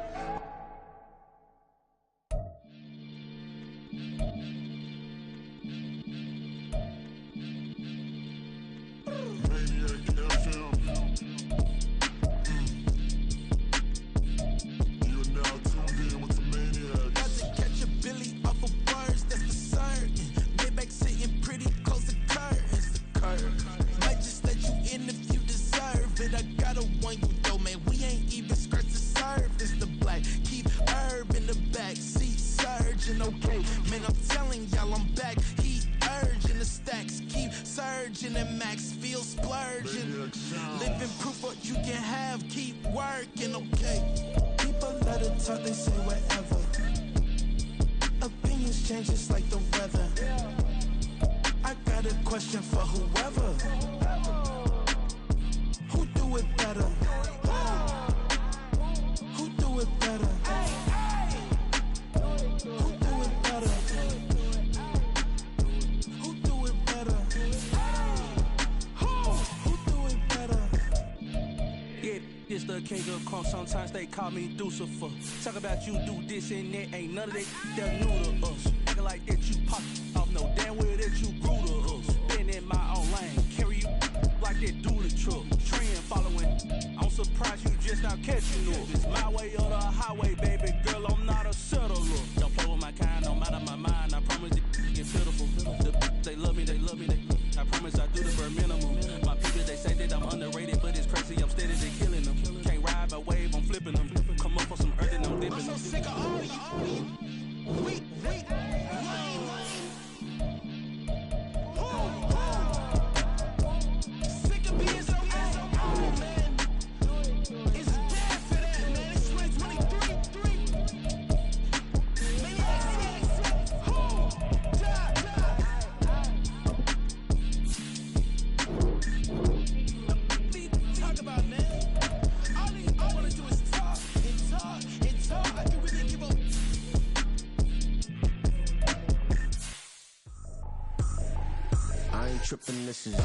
Sometimes they call me Lucifer. Talk about you do this and that. Ain't none of that they're new to us. Acting like that you pop off. No damn well that you grew to us. Been in my own lane. Carry you like that do the truck. Trend following. I'm surprised you just not catching up. It's my way or the highway, baby girl. I'm not a settler. Don't play with my kind, no matter my mind. I promise it get pitiful. They love me. I promise I do the bare minimum. My people, they say that I'm underrated, but it's crazy. I'm steady, they killing them. Can't ride my wave, I'm flipping them. Come up for some earth and I'm dipping them. I'm so sick of all you. Weak, lame. Sick of being so old, man. It's dead for that, man. It's 2023. Talk about, man. All I wanna do is talk. I can really give up. I ain't tripping, this is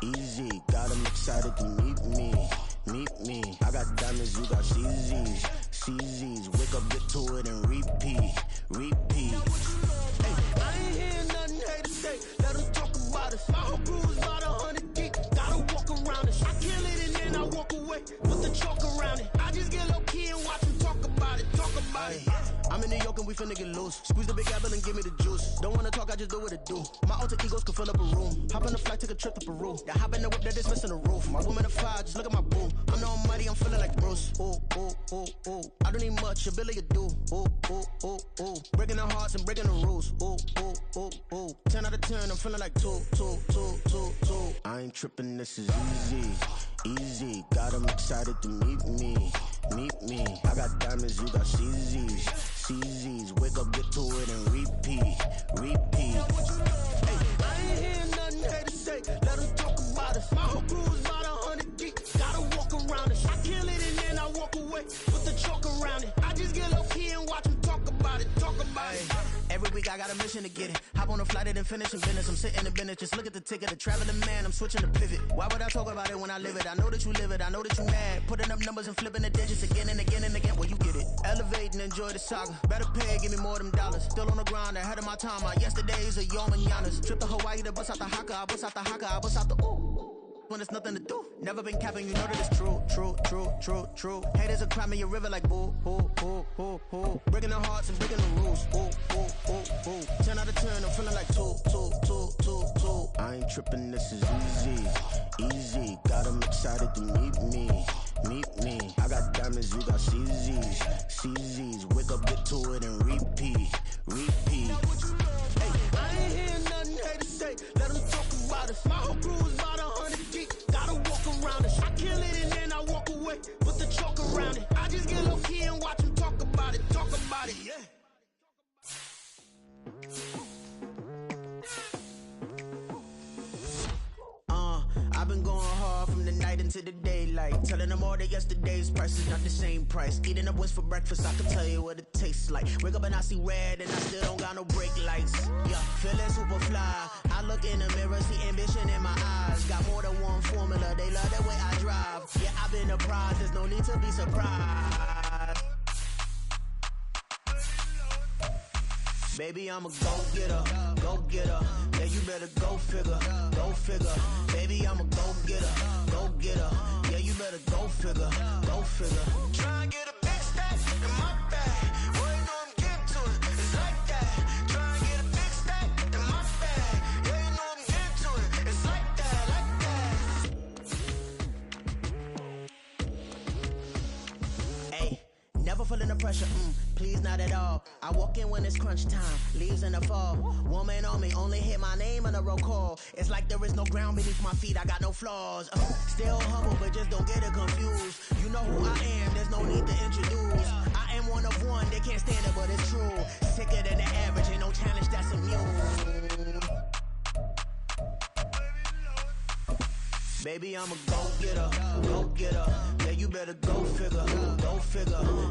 easy. Got 'em excited to meet me. I got diamonds, you got CZs. Wake up, get to it, and repeat. Hey, I ain't hearing nothing haters say. Let us talk about it. My whole crew is about 100 deep. Gotta walk around it. I kill it and then I walk away with the chalk around it. I just get low key and watch them talk about it. I'm in New York and we finna get loose. Squeeze the big apple and give me the juice. Don't wanna talk, I just do what it do. My alter egos can fill up a room. Hop on the flight, take a trip to Peru. That hop in the whip that is missing the roof. My woman a fire, just look at my boo. I'm no money, I'm feeling like Bruce. Ooh, ooh, ooh, ooh. I don't need much, ability to do. Ooh, ooh, ooh, ooh. Breaking the hearts and breaking the rules. Ooh, ooh, ooh, ooh. 10 out of 10, I'm feeling like 2. I ain't tripping, this is easy. Easy, got them excited to meet me. Meet me. I got diamonds, you got CZs. CZs, wake up, get to it and repeat. Repeat. Hey, I ain't hearing nothing haters say. Let them talk about us. My whole crew is about 100 deep. Gotta walk around it. I kill it and then I walk away. Put the chalk around it. I just get low key and watch them talk about it. Talk about it. Every week I got a mission to get it. Hop on a flight and finish in business. I'm sitting in business. Just look at the ticket. A traveling man. I'm switching the pivot. Why would I talk about it when I live it? I know that you live it. I know that you mad. Putting up numbers and flipping the digits again and again and again. Well, you get it. Elevate and enjoy the saga. Better pay, give me more than dollars. Still on the grind, ahead of my time. My yesterdays are your mananas. Trip to Hawaii to bust out the haka. I bust out the haka. I bust out the ooh. When there's nothing to do. Never been capping, you know that it's true. Haters are climbing your river like boo, hoo. Breaking the hearts and breaking the rules. Ooh. 10 out of 10, I'm feeling like 2. I ain't tripping, this is easy. Easy, got them excited to meet me. Meet me. I got diamonds, you got CZs. CZs, wake up, get to it and repeat. Repeat. Hey, I ain't hearing nothing haters say. Let them talk about us. My whole crew is about 100 deep. Gotta walk around it. I kill it and then I walk away. Put the chalk around it. I just get low key and watch them talk about it. Talk about it, yeah. I've been going hard from the night into the daylight. Telling them all that yesterday's price is not the same price. Eating up what's for breakfast, I can tell you what it tastes like. Wake up and I see red and I still don't got no brake lights. Yeah, feeling super fly. I look in the mirror, see ambition in my eyes. Got more than one formula, they love the way I drive. Yeah, I've been a prize, there's no need to be surprised. Baby, I'm a go-getter. Yeah, you better go figure. Baby, I'm a go-getter. Yeah, you better go figure. Try and get a big stack in my bag. Boy, you know I'm getting to it. It's like that. Try and get a big stack in my bag. Yeah, you know I'm getting to it. It's like that. Hey, never feeling the pressure. Please, not at all. I walk in when it's crunch time, leaves in the fall. Woman on me, only hit my name on a roll call. It's like there is no ground beneath my feet, I got no flaws. Still humble, but just don't get it confused. You know who I am, there's no need to introduce. I am one of one, they can't stand it, but it's true. Sicker than the average, ain't no challenge that's immune. Baby, I'm a go-getter. Yeah, you better go figure.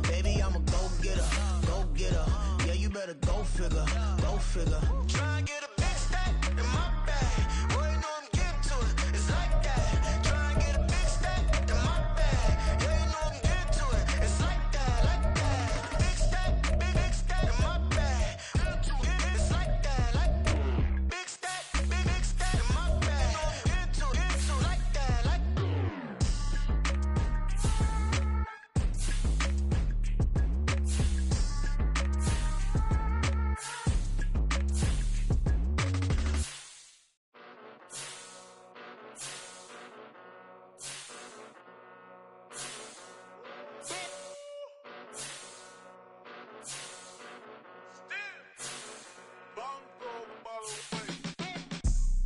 Baby, I'm a go-getter. Yeah, you better go figure. Try and get a big stack in my bag. Boy, you know I'm getting to it. It's like that. Try and get a big stack in my bag. Yeah, you know I'm getting to it. It's like that. Big stack in my bag. It's like that. Big stack in my bag. Get to it. Like that.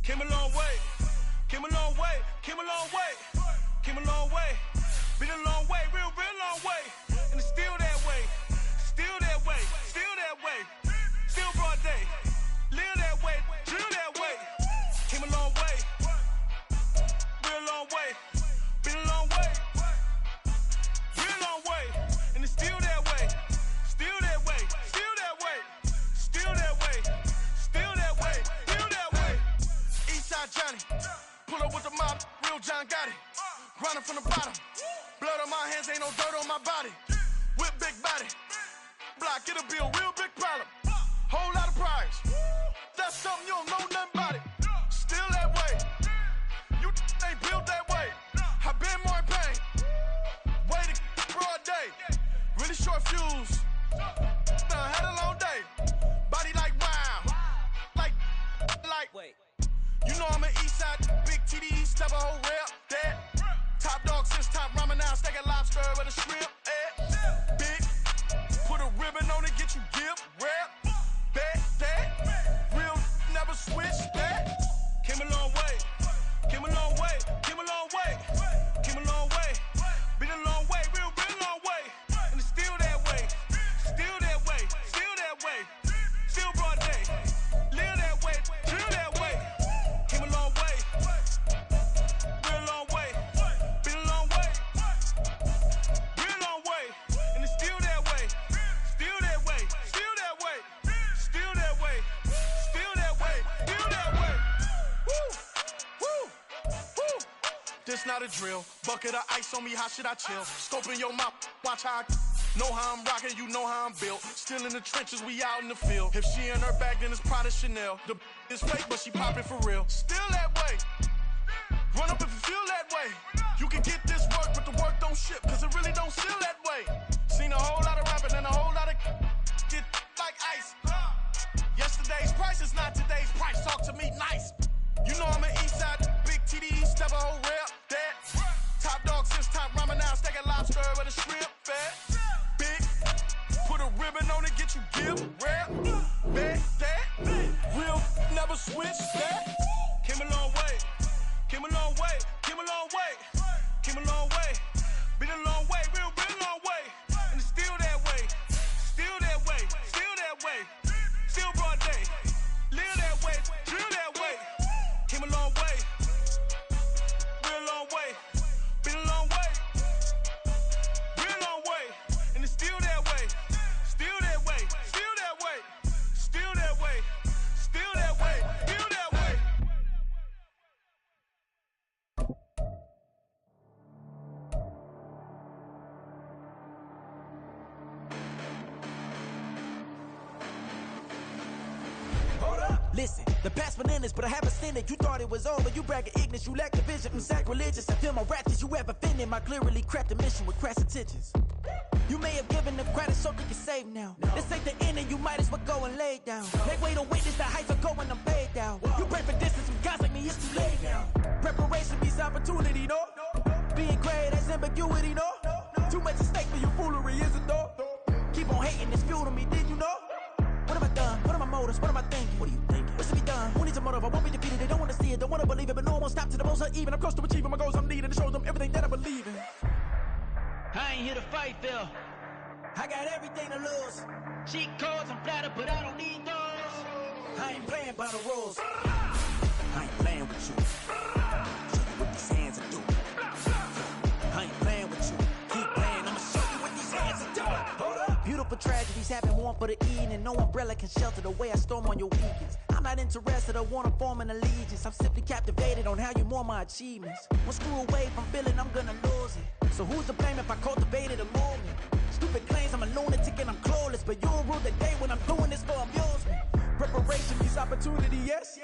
Came a long way. Been a long way, real long way. And it's still that way. Still broad day. Live that way, drill that way. Came a long way. Real long way. Been a long way. Real long way. And it's still that way. Eastside Johnny. Pull up with the mob, real John got it. Grinding from the bottom. Blood on my hands, ain't no dirt on my body. Whip big body. Block, it'll be a real big problem. Whole lot of prize. That's something you don't know nothing about it. Still that way. You ain't built that way. I been more in pain. Way to broad day. Really short fuse. got a drill. Bucket of ice on me, how should I chill? Scoping your mouth, watch how I know how I'm rocking, you know how I'm built. Still in the trenches, we out in the field. If she in her bag, then it's Prada Chanel. The is fake, but she poppin' for real. Still that way. Run up if you feel that way. You can get this work, but the work don't ship, cause it really don't feel that way. Seen a whole lot of rapping and a whole lot of get like ice. Yesterday's price is not today's price. Talk to me nice. You know I'm an Eastside, big TDE, step a whole rep, that. Top dog since top ramen now, steak a lobster with a shrimp, fat. Big, put a ribbon on it, get you give, rap, that. Real, never switch, that. Came a long way, came a long way, came a long way, came a long way. Been a long way, real long way. And it's still that way, still that way, still that way. Still broad day, live that way, drill that way. Came a long way, real long way. Been a long way, real long way. And it's still that way, still that way, still that way, still that way, still that way, still that way. Listen, the past bananas, but I haven't seen it. You thought it was over, you bragging ignorance, you lack the vision from sacrilegious. I feel my ratchets, you have offended my clearly crafted mission with crass intentions. You may have given them credit so they can save now. This ain't the end and you might as well go and lay down. Make way to witness the heights are going, I'm paid down. You pray for distance from guys like me, it's too late now. Preparation means opportunity, no? Being great has ambiguity, no? Too much at stake for your foolery, is it though? Keep on hating, it's fuel to me, did you know? What have I done? What are my motives? What am I thinking? What are you thinking? What's to be done? Who needs a motive? I won't be defeated. They don't want to see it, don't want to believe it, but no one won't stop to the most uneven. I'm close to achieving my goals. I'm needing to show them everything that I believe in. I ain't here to fight, Phil. I got everything to lose. Cheat codes, I'm flattered, but I don't need those. I ain't playing by the rules. I ain't playing with you. Show you what these hands are doing. I ain't playing with you. Keep playing, I'ma show you what these hands are doing. Hold up. Beautiful tragedies happen, one for the evening. No umbrella can shelter the way I storm on your weekends. I'm not interested, I wanna form an allegiance. I'm simply captivated on how you more my achievements. One screw away from feeling I'm gonna lose it. So who's to blame if I cultivated a movement? Stupid claims I'm a lunatic and I'm clueless, but you'll rule the day when I'm doing this for amusement. Preparation means opportunity, yes.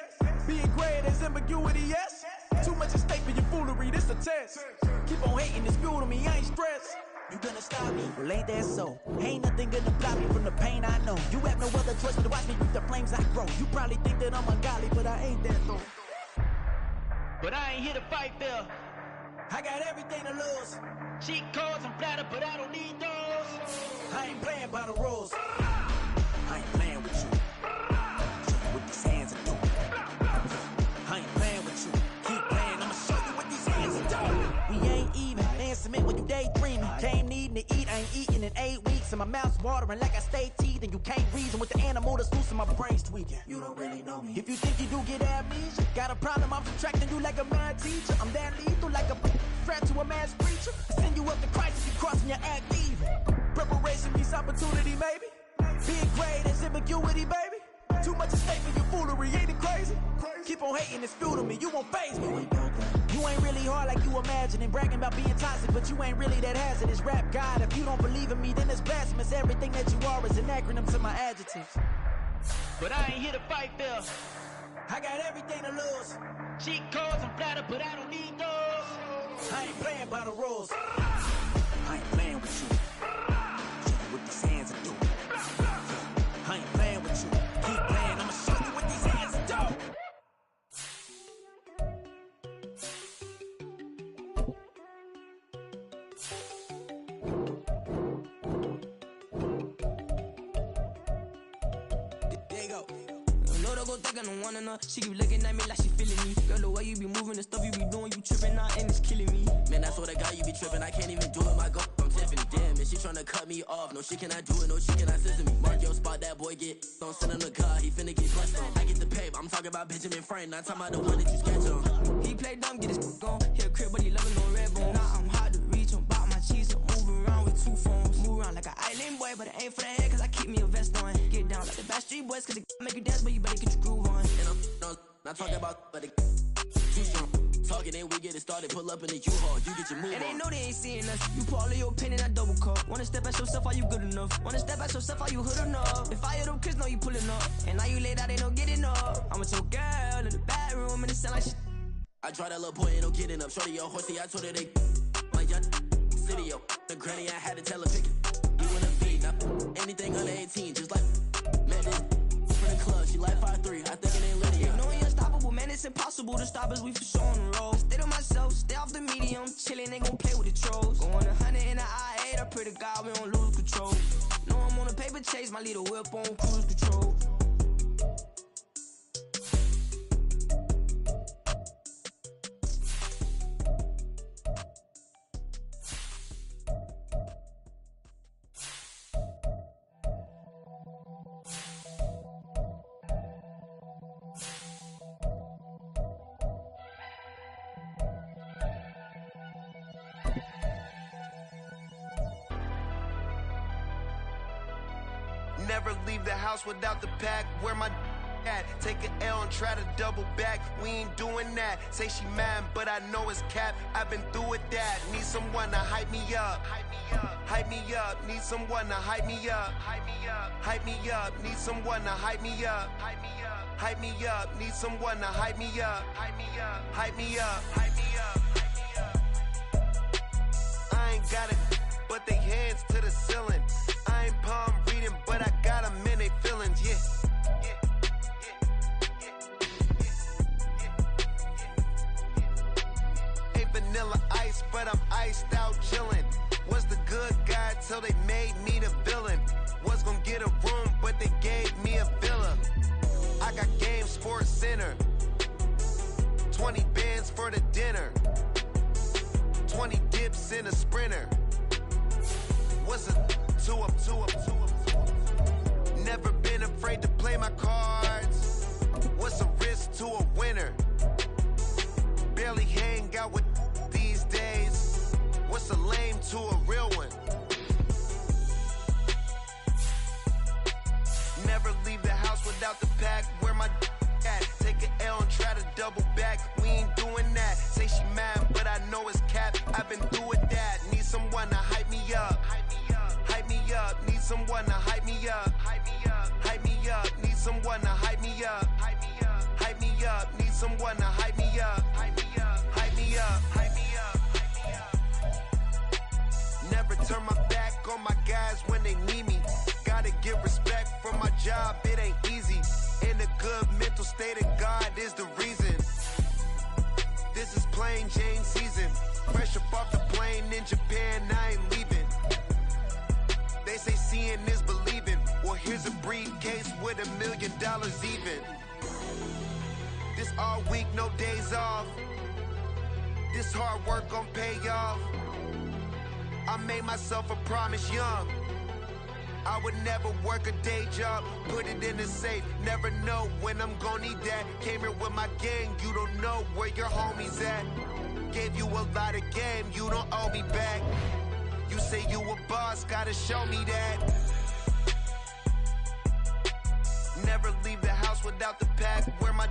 Being great is ambiguity, yes. Too much at stake for your foolery, this a test. Keep on hating, it's fuel to me, I ain't stressed. You gonna stop me? Well, ain't that so? Ain't nothing gonna block me from the pain I know. You have no other choice but to watch me reap the flames I grow. You probably think that I'm ungodly, but I ain't that though. But I ain't here to fight, Phil. I got everything to lose. Cheat codes, I'm flattered, but I don't need those. I ain't playing by the rules. I ain't playing with you. Show you what these hands are doing. I ain't playing with you. Keep playing, I'ma show you what these hands are doing. We ain't even. Submit when you daydreaming. Came needing to eat, I ain't eating in 8 weeks. And my mouth's watering like I stay teeth. And you can't reason with the animal that's loose and my brain's tweaking. You don't really know me. If you think you do get amnesia, got a problem, I'm subtracting you like a mad teacher. I'm that lethal like a threat to a mass preacher. I send you up to Christ if you crossing your act evil. Preparation means opportunity, maybe. Being great is ambiguity, baby. Too much at stake for your foolery, ain't it crazy? Keep on hating, it's fuel to me, you won't faze me. You ain't really hard like you imagine and bragging about being toxic, but you ain't really that hazardous. Rap God, if you don't believe in me, then it's blasphemous. Everything that you are is an acronym to my adjectives. But I ain't here to fight, Phil. I got everything to lose. Cheat codes, I'm flattered, but I don't need those. I ain't playing by the rules. I ain't playing with you. Show you what these hands are doing. I ain't playing with you. Keep playing, I'ma show you what these hands are doing. She keep looking at me like she feeling me. Girl, the way you be moving, the stuff you be doing, you tripping out and it's killing me. Man, I swear to God, you be tripping. I can't even do it. My girl from Tiffany. Damn, and she tryna cut me off. No shit can I do it, no shit can I scissor me. Mark your spot, that boy get. Don't send him the car, he finna get blessed on. I get the paper, I'm talking about Benjamin Franklin. Not talking about the one that you sketch on. He play dumb, get his gone. He a crib, but he loving no red bone. Now I'm hard to reach, I'm about my cheese. I'm moving around with 2 phones. Move around like an island boy, but it ain't for the head, cause I keep me a vest on. Get down like the Backstreet Boys, cause it make you dance, but you better get your groove on. And I'm not talking about, but it too strong. Talk talking and we get it started. Pull up in the U-Haul, you get your move on. And they know they ain't seeing us. You put all of your opinion, I double cup. Wanna step at yourself, are you good enough? Wanna step at yourself, are you hood enough? If I hear them kids, know you pulling up. And now you laid out, they don't get enough. I'm with your girl in the bedroom and it sound like shit. I try that little boy, ain't no getting up. Shorty, your horsey, I told her they my young city, yo. The granny, I had to tell her pick it. You in the beat, now anything under 18, just like met this from the club. She like 5'3", I think it ain't Lydia. You know we unstoppable, man, it's impossible to stop us, we for sure on the road. Stay to myself, stay off the medium, chillin', they gon' play with the trolls. Going 100 in the I-8, I pray to God we don't lose control. Know I'm on a paper chase, my little whip on cruise control. Never leave the house without the pack. Where my at? Take an L and try to double back. We ain't doing that. Say she mad, but I know it's cap. I've been through with that. Need someone to hype me up. Hype me up. Hype me up. Need someone to hype me up. Hype me up. Hype me up. Need someone to hype me up. Hype me up. Hype me up. Need someone to hype me up. Hype me up. Hype me up. Hype me up. Hype me up. I ain't got it, but they hands to the ceiling. I ain't palm reading, but I got them in they feelings, yeah. Ain't vanilla ice, but I'm iced out chillin'. Was the good guy till they made me the villain. Was gonna get a room, but they gave me a villa. I got Game Sports Center. 20 bands for the dinner. 20 dips in a sprinter. What's a two up? Never been afraid to play my cards. What's a risk to a winner? Barely hang out with these days. What's a lame to a real one? Never leave the house without the pack. Where my at? Take an L and try to double back. We ain't doing that. Say she mad, but I know it's cap. I've been through with that. Need someone to hype me up. Hype me up. Hype me up. Need someone to hype me up. Hype me up. Hype me up. Need someone to hype me up. Hype me up. Hype me up. Need someone to hype me up. Hype me up. Hype me up. Hype me up. Hype me up. Never turn my back on my guys when they need me. Gotta give respect from my job, it ain't easy. In a good mental state of God is the reason. This is plain Jane season. Fresh up off the plane in Japan, I ain't leaving. They say seeing is believing. Well, here's a briefcase with $1 million even. This all week, no days off. This hard work gon' pay off. I made myself a promise young. I would never work a day job, put it in the safe. Never know when I'm gonna need that. Came here with my gang, you don't know where your homies at. Gave you a lot of game, you don't owe me back. You say you a boss, gotta show me that. Never leave the house without the pack. Where my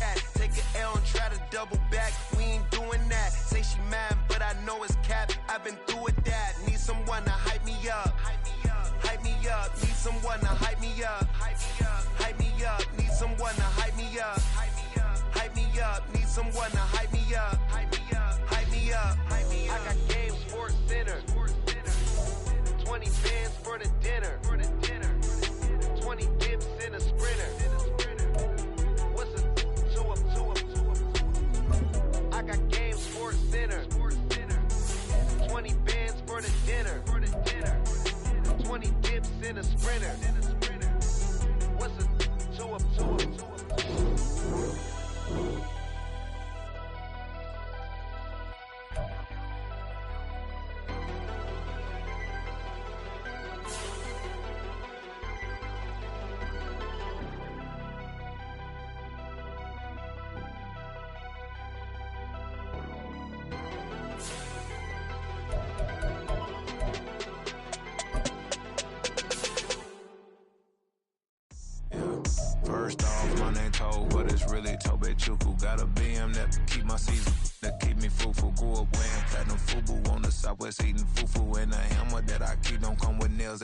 at? Take an L and try to double back. We ain't doing that. Say she mad, but I know it's cap. I've been through with that. Need someone to hype me up. Hype me up. Hype me up. Need someone to hype me up. Hype me up. Hype me up. Need someone to hype me up. Hype me up. Hype me up. Need someone to hype me up. Hype me up. Hype me up. Hype me up. I got Game Sports Center. 20 bands for the dinner. 20 dips in a sprinter. What's a two up? I got Game Sports Center. 20 bands for the dinner. 20 dips in a sprinter. First off, my name Toad, but it's really Tobe Chuku. Got a BM that keep my season, that keep me fufu. Grew up wearing platinum FUBU on the Southwest eating fufu. And a hammer that I keep don't come with nails.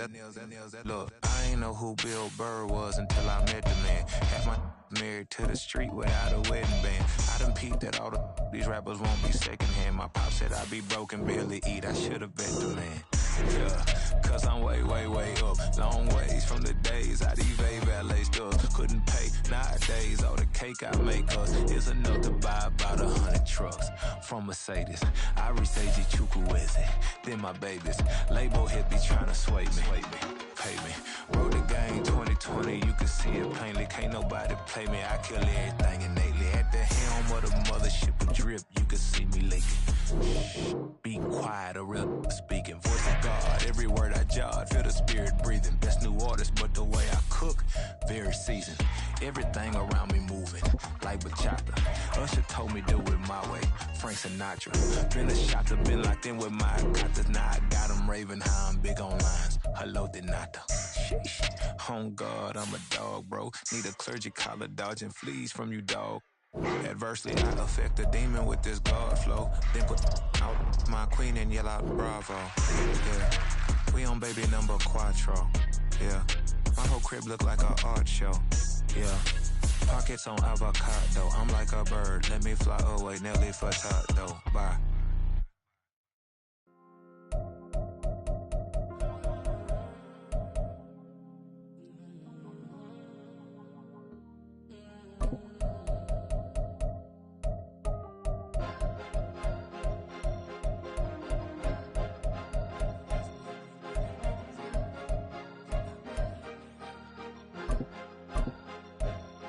Look, I ain't know who Bill Burr was until I met the man. Half my married to the street without a wedding band. I done peeped that all these rappers won't be secondhand. My pop said I'd be broken, barely eat. I should've bet the man. Yeah, cause I'm way, way, way up. Long ways from the days I eBay valet stuff. Couldn't pay nowadays. All the cake I make us is enough to buy about 100 trucks from Mercedes. I restage Chukwueze, then my babies. Label hit be trying to sway me. Pay me. Wrote the game 2020, you can see it plainly. Can't nobody play me. I kill everything innately. At the helm of the mothership with drip, you can see me leaking. Be quiet, a real speaking. Voice of God, every word I jot. Feel the spirit breathing. Best new artist, but the way I cook, very seasoned. Everything around me moving, like bachata. Usher told me do it my way. Frank Sinatra. Been a shot to been locked in with my gatas. Now I got them raving how I'm big on lines. Hello, Denata. Sheesh. On God, I'm a dog, bro. Need a clergy collar dodging fleas from you, dog. Adversely, I affect a demon with this guard flow. Then put out my queen and yell out bravo. Yeah, we on baby number quattro. Yeah, my whole crib look like an art show. Yeah, pockets on avocado. I'm like a bird. Let me fly away, Nelly Furtado. Bye.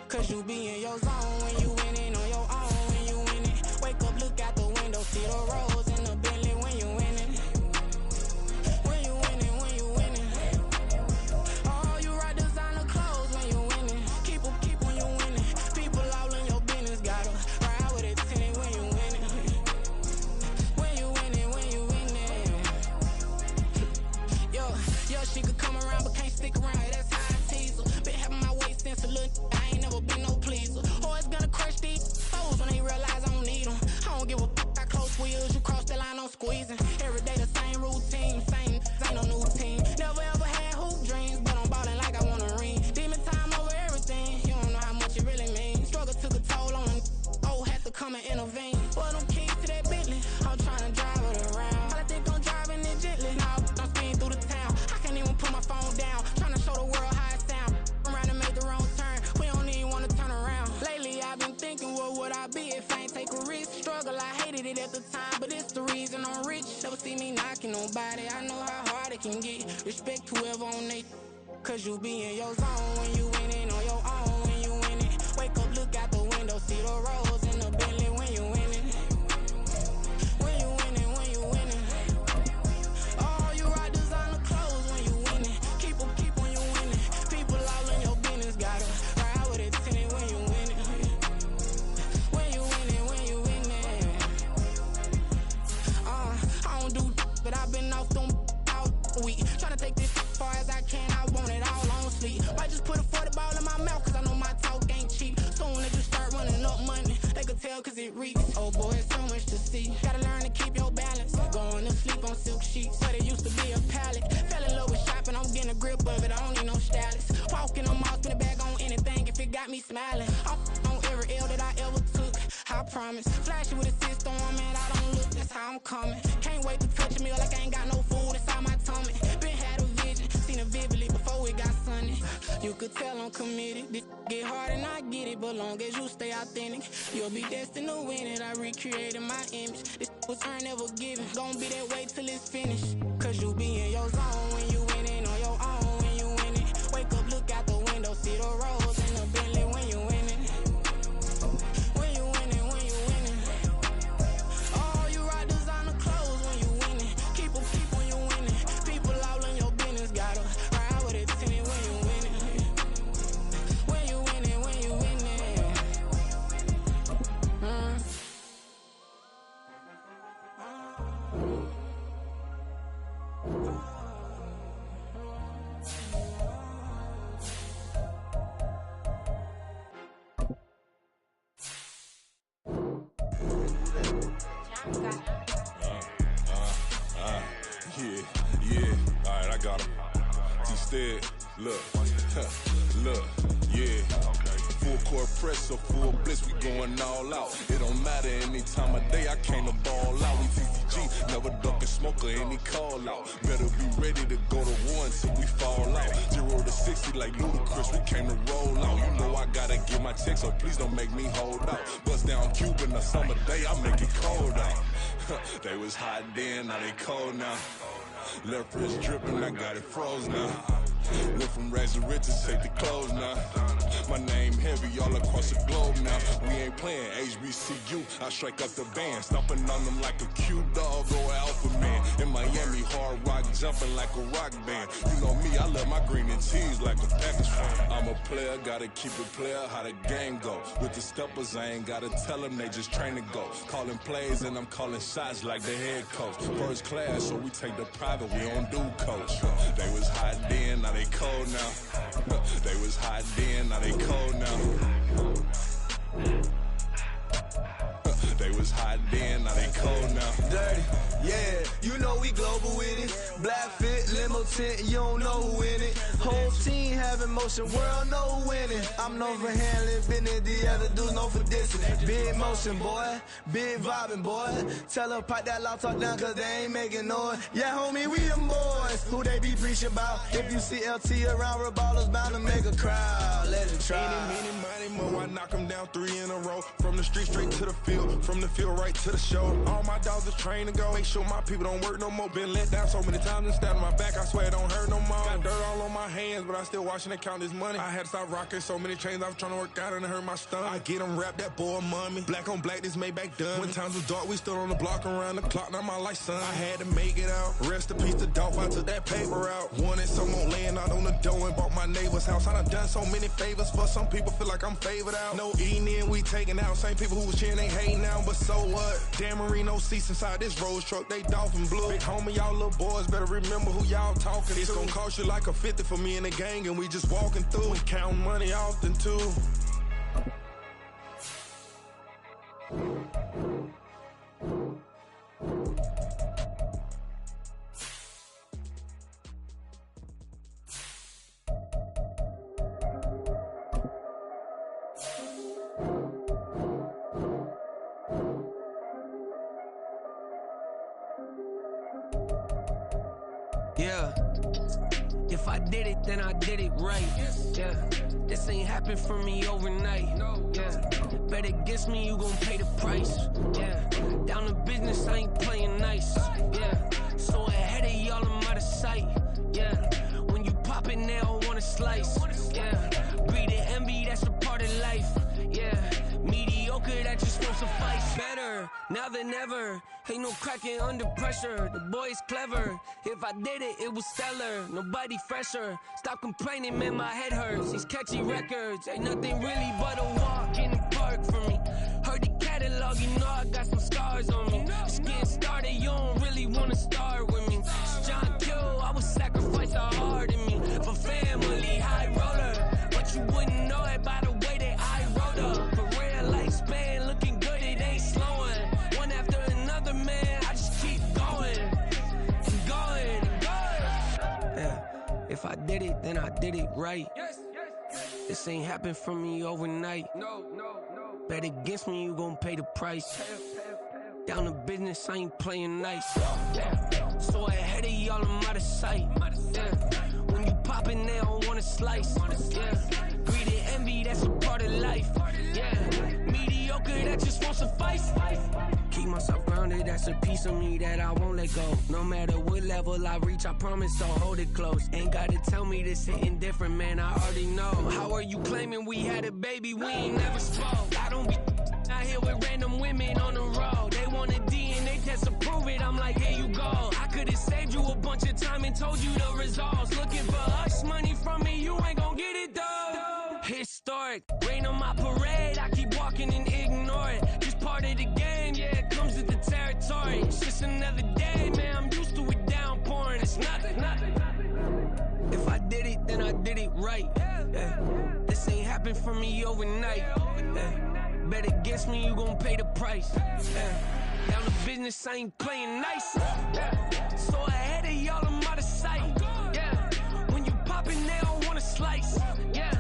Cause you be in your zone when you winning on your own. When you winning, wake up, look out the window, see the rose in the Bentley when you winning. When you winning, when you winning. Oh, you rock designer clothes when you winning. Keep when you winning. People all in your business, gotta ride with it tinted when you winning. When you winning, when you winning. Yo, she could come around but can't stick around. That's how I tease her. Been having my waist since a little. I ain't never been no pleaser. Always gonna crush these foes when they realize I don't need them. I don't give a f***. I close wheels, you cross the line, I'm squeezing. Every day the same routine, same, ain't no new team. Never ever had hoop dreams, but I'm ballin' like I want a ring. Demon time over everything, you don't know how much it really means. Struggle took a toll on them, oh, had to come and intervene. Well, them keys to that Bentley, I'm tryna drive it around. I think I'm driving it gently, now I'm speeding through the town. I can't even put my phone down, tryna show the world how it sound. Around and made the wrong turn, we don't even wanna turn around. Lately I've been thinking, what would I be if I ain't take a risk? Struggle, I hated it at the time, but it's the reason I'm rich. Never see me knocking nobody, I know how hard it can get. Respect whoever on they, cause you be in your zone when you winning on your own. When you winning, wake up, look out the window, see the rose in the Bentley when you winning. When you winning, when you winning. Oh, you rock designer clothes when you winning. Keep when you winning. People all in your business, gotta ride with it tinted when you winning. When you winning, when you winning. I don't do but I've been off them all week. Tryna take this as far as I can, I want it all on sleep. Might just put a 40 ball in my mouth, cause I know my talk ain't cheap. Soon as you start running up money, they could tell cause it reeks. Oh boy, it's so much to see. Gotta learn to keep your balance. Going to sleep on silk sheets, but it used to be a pallet. Fell in love with shopping, I'm getting a grip of it, I don't need no stylist. Walking them off, spin a bag on anything if it got me smiling. I'm on every L that I ever took, I promise. Flashy with a system, man, I don't look, that's how I'm coming. Can't wait to touch a meal like I ain't got no food inside my tummy. Been had a vision, seen it vividly before it got sunny. You could tell I'm committed, this get hard and I get it, but long as you stay authentic, you'll be destined to win it. I recreated my image, this was earned, never given. Gonna be that way till it's finished, cause you be in your zone when you winning on your own. When you winning, wake up, look out the window, see the rose in the Bentley when you winning. When you winning, when you winning. Oh, you rock designer clothes when you winning. Keep when you winning. People all in your business, gotta ride with it tinted when you winning. When you winning, when you winning. instead. Look, yeah. Full court press, so full blitz, we going all out. It don't matter any time of day, I came to ball out. We TTG, never ducking smoke or any call out. Better be ready to go to war until we fall out. 0 to 60 like Ludacris, we came to roll out. You know I gotta get my check, so please don't make me hold out. Bust down Cuban a summer day, I make it cold out. They was hot then, now they cold now. Left wrist dripping, I got it froze now. Went from rags to riches, take the clothes now. My name heavy all across the globe now. We ain't playing HBCU, I strike up the band. Stomping on them like a cute dog or alpha man. In Miami, hard rock jumping like a rock band. You know me, I love my green and cheese like a Packers fan. I'm a player, gotta keep it player, how the game go. With the steppers, I ain't gotta tell them, they just train to go. Calling plays and I'm calling shots like the head coach. First class, so we take the private, we don't do coach. They was hot then, now they cold now. They was hot then, now they cold now. They was hot then, now they cold now. Dirty, yeah, you know we global with it. Black fit, limo tint, you don't know who in it. Whole team having motion, world know who winning. I'm known for handling business, the other dudes known for dissing. Big motion, boy, big vibing, boy. Tell them pipe that loud talk down, cause they ain't making noise. Yeah, homie, we them boys, who they be preaching about. If you see LT around, Reballer's bound to make a crowd. Let it try. Any money, mo, I knock them down 3 in a row. From the street straight to the field, from the field right to the show. All my dogs are trained to go. Make sure my people don't work no more. Been let down so many times and stabbed on my back, I swear it don't hurt no more. Got dirt all on my hands, but I still watching and count this money. I had to stop rocking so many chains, I was trying to work out and it hurt my stomach. I get them wrapped, that boy mommy. Black on black, this Maybach done. When times was dark, we stood on the block around the clock, now my life son. I had to make it out. Rest in peace to Dolph, I took that paper out. Wanted someone laying out on the dough and bought my neighbor's house. I done done so many favors for some people, feel like I'm favored out. No eating in, we taking out. Same people who was cheering, they hating now, but so what? Dan Marino seats inside this Rolls truck, they Dolphin blue. Big homie, y'all little boys better remember who y'all talking to. It's gonna cost you like a 50 for me and the gang, and we just walking through and counting money often too. Yeah, if I did it, then I did it right. Yeah, this ain't happened for me overnight. Yeah, bet against me, you gon' pay the price. Yeah, down to business, I ain't playing nice. Yeah, so ahead of y'all, I'm out of sight. Yeah, when you pop it, they don't wanna slice. Yeah, breed and envy, that's a part of life. Yeah, mediocre, that just won't suffice. Better now than ever. Ain't no cracking under pressure. The boy's clever. If I did it, it was stellar. Nobody fresher. Stop complaining, man, my head hurts. These catchy records ain't nothing really but a walk in the park for me. Heard the catalog, you know I got some scars on me. Just getting started, you don't really wanna start with me. It's John Kill, I would sacrifice a heart in me for family, high roller. But you wouldn't know it by the way that I wrote up. For real lifespan, looking good, it ain't slowing. One after another, man, I just keep going and going and going. Yeah, if I did it, then I did it right. This ain't happened for me overnight. Bet against me, you gon' pay the price. Down to business, I ain't playing nice. So ahead of y'all, I'm out of sight. Yeah, when you poppin', they don't wanna slice. Yeah, greed and envy, that's a part of life. Yeah, mediocre, that just won't suffice. Keep myself grounded, that's a piece of me that I won't let go. No matter what level I reach, I promise I'll hold it close. Ain't gotta tell me this hitting different, man, I already know. How are you claiming we had a baby, we ain't never spoke? I don't be out here with random women on the road. They want a DNA test to prove it, I'm like, here you go. I could've saved you a bunch of time and told you the results. Looking for hush money from me, you ain't gon' get it though. Historic, rain on my parade, I keep walking and ignore it. Just part of the game, yeah, it comes with the territory. It's just another day, man, I'm used to it downpouring. It's nothing. If I did it, then I did it right. Yeah. This ain't happened for me overnight. Yeah. Bet against me, you gon' pay the price. Yeah. Down to business, I ain't playing nice. Yeah. So ahead of y'all, I'm out of sight. Yeah. When you pop slice. Yeah,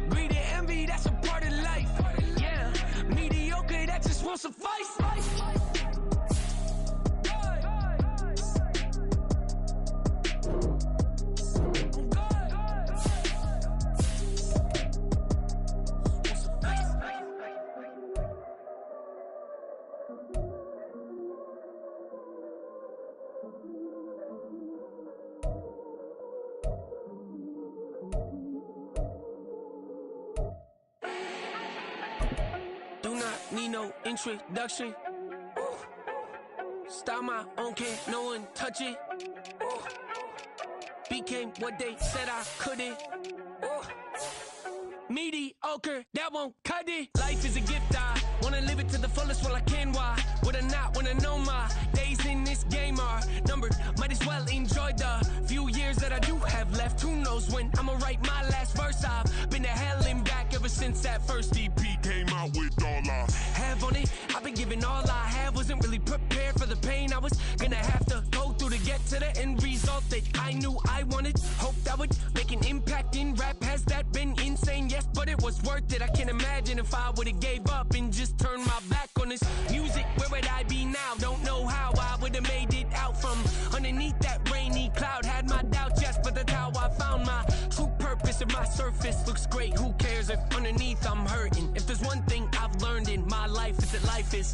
greed and envy, that's a part of life. Yeah, mediocre, that just won't suffice. Need no introduction. Ooh. Start my own, can't no one touch it. Ooh. Became what they said I couldn't. Ooh. Mediocre, that won't cut it. Life is a gift, I wanna live it to the fullest while I can. Why would I not wanna know my days in this game are numbered? Might as well enjoy the few years that I do have left. Who knows when I'ma write my last verse? I've been to hell and back ever since that first EP came out with all I have on it. I've been giving all I have, wasn't really prepared for the pain I was gonna have to go through to get to the end result that I knew I wanted. Hoped I would make an impact in rap. Has that been insane? Yes, but it was worth it. I can't imagine if I would've gave up and just turned my back on this music. Where would I be now? Don't know how I would've made it out from underneath that rainy cloud. Had my doubts, yes, but that's how I found my true purpose. If my surface looks great, who cares if underneath I'm hurting? If there's one thing I've learned in my life, it's that life is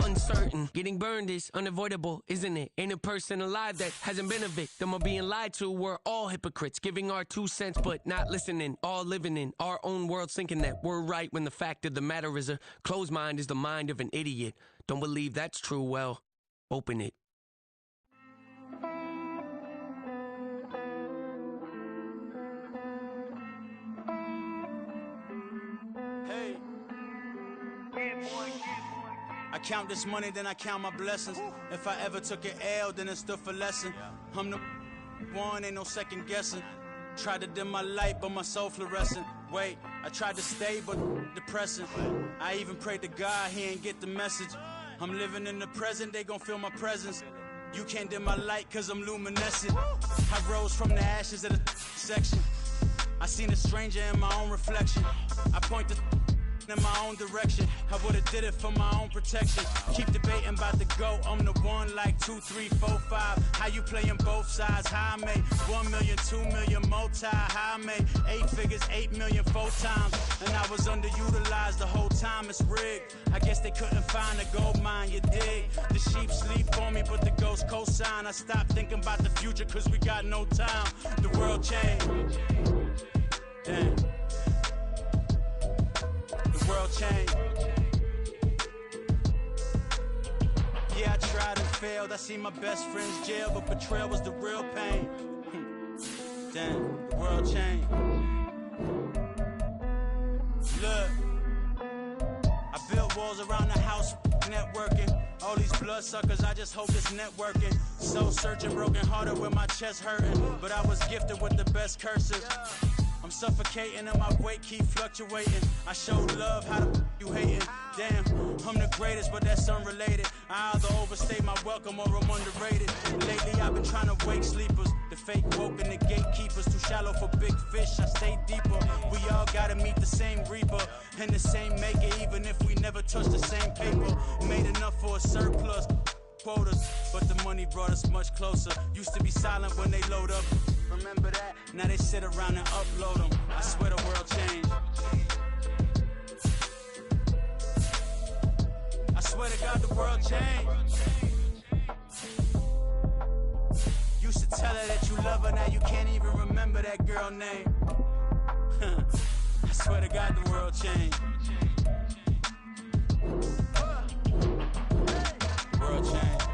uncertain. Getting burned is unavoidable, isn't it? Ain't a person alive that hasn't been a victim of being lied to. We're all hypocrites, giving our 2 cents but not listening. All living in our own world, thinking that we're right when the fact of the matter is a closed mind is the mind of an idiot. Don't believe that's true? Well, open it. Hey. I count this money, then I count my blessings. If I ever took an L, then it stood for lesson. I'm the one, ain't no second guessing. Tried to dim my light, but my soul fluorescent. Wait, I tried to stay, but depressing. I even prayed to God, he ain't get the message. I'm living in the present, they gon' feel my presence. You can't dim my light, cause I'm luminescent. I rose from the ashes of the section. I seen a stranger in my own reflection. I point the in my own direction. I would've did it for my own protection. Keep debating about the GOAT. I'm the one like 2, 3, 4, 5. How you playing both sides? How I made 1 million, 2 million multi. How I made 8 figures, 8 million 4 times. And I was underutilized the whole time. It's rigged. I guess they couldn't find a gold mine, you dig? The sheep sleep on me, but the ghost co-sign. I stopped thinking about the future cause we got no time. The world changed. Damn. The world changed. Yeah, I tried and failed. I see my best friends jail, but betrayal was the real pain. Damn, the world changed. Look, I built walls around the house, networking. All these bloodsuckers, I just hope it's networking. Soul searching, broken hearted with my chest hurting. But I was gifted with the best curses. I'm suffocating and my weight keep fluctuating. I showed love, how the you hating? Damn, I'm the greatest, but that's unrelated. I either overstay my welcome or I'm underrated. Lately I've been trying to wake sleepers. The fake woke and the gatekeepers. Too shallow for big fish, I stay deeper. We all gotta meet the same reaper and the same maker, even if we never touch the same paper. Made enough for a surplus. Quotas, but the money brought us much closer. Used to be silent when they load up. Remember that? Now they sit around and upload them. I swear the world changed. I swear to God the world changed. Used to tell her that you love her, now you can't even remember that girl name. I swear to God the world changed. The world changed.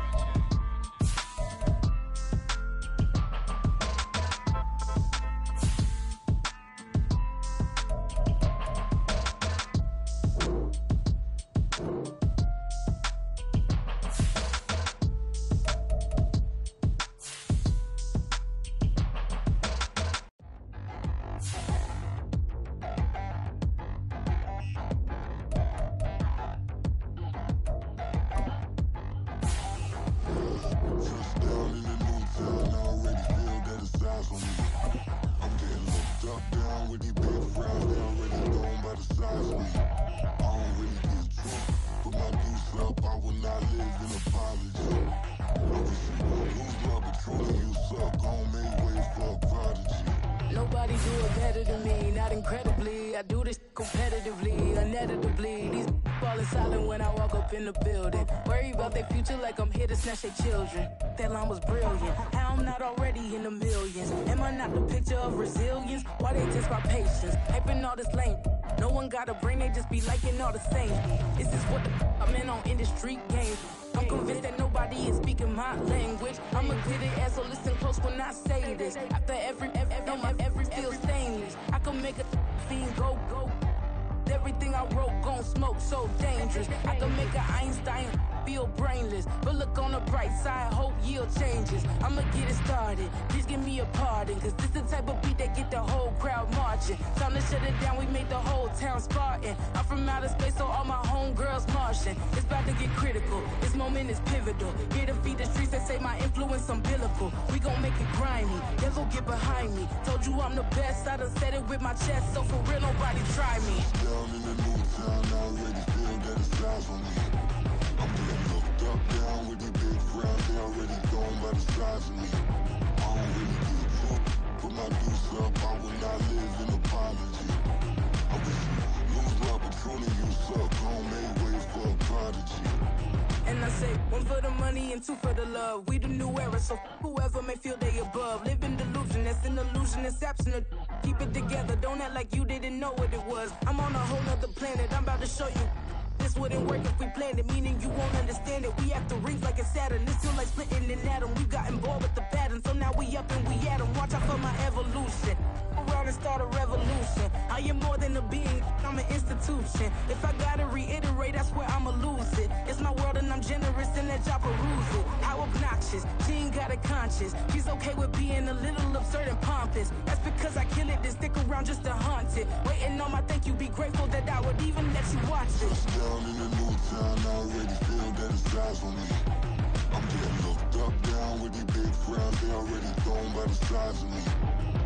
size me. I don't really get drunk. Put my deuce up, I will not live in apology. I wish you lose love, but truly you suck. Gon' make ways for a prodigy. Nobody do it better than me, not incredibly. I do this competitively, uneditably. These falling silent when I walk up in the building. Worry about their future like I'm here to snatch their children. That line was brilliant. How I'm not already in the millions? Am I not the picture of resilience? Why they test my patience? Hyping all this lame. No one got a brain, they just be liking all the same. This is what the I'm in on industry games. I'm convinced that nobody is speaking my language. I'm a good ass, so listen close when I say this. After every feel stainless. I can make a fiend go. Everything I wrote gon' smoke, so dangerous. I can make an Einstein feel brainless. But look on the bright side, hope yield changes. I'ma get it started, please give me a pardon. Cause this the type of beat that get the whole crowd marching. Time to shut it down, we made the whole town Spartan. I'm from outer space, so all my homegirls Martian. It's about to get critical, this moment is pivotal. Here to feed the streets that say my influence umbilical. We gon' make it grimy, devil get behind me. Told you I'm the best, I done said it with my chest. So for real, nobody try me. Down in the new town, I already feel that it's eyes on me. I'm getting looked up, down with the big crown. They already gone by the size of me. I don't really get drunk. Put my deuce up, I will not live in apology. I wish you lose love, but truly you suck. Gon' make ways for a prodigy. And I say, one for the money and two for the love. We the new era, so whoever may feel they above. Live in delusion, that's an illusion, it's absent. Keep it together, don't act like you didn't know what it was. I'm on a whole nother planet, I'm about to show you. This wouldn't work if we planned it, meaning you won't understand it. We have to rings like a Saturn, it's still like splitting an atom. We got involved with the pattern, so now we up and we at 'em. Watch out for my evolution. Around and start a revolution. I am more than a being, I'm an institution. If I gotta reiterate, that's where I'ma lose it. It's my world and I'm generous and let y'all peruse it. How obnoxious, she ain't got a conscience. She's okay with being a little absurd and pompous. That's because I kill it, then stick around just to haunt it. Waiting on my thank you, be grateful that I would even let you watch it. Down in the new town, I already feel that it's eyes on me. I'm getting looked up, down with the big crown. They already gone by the size of me.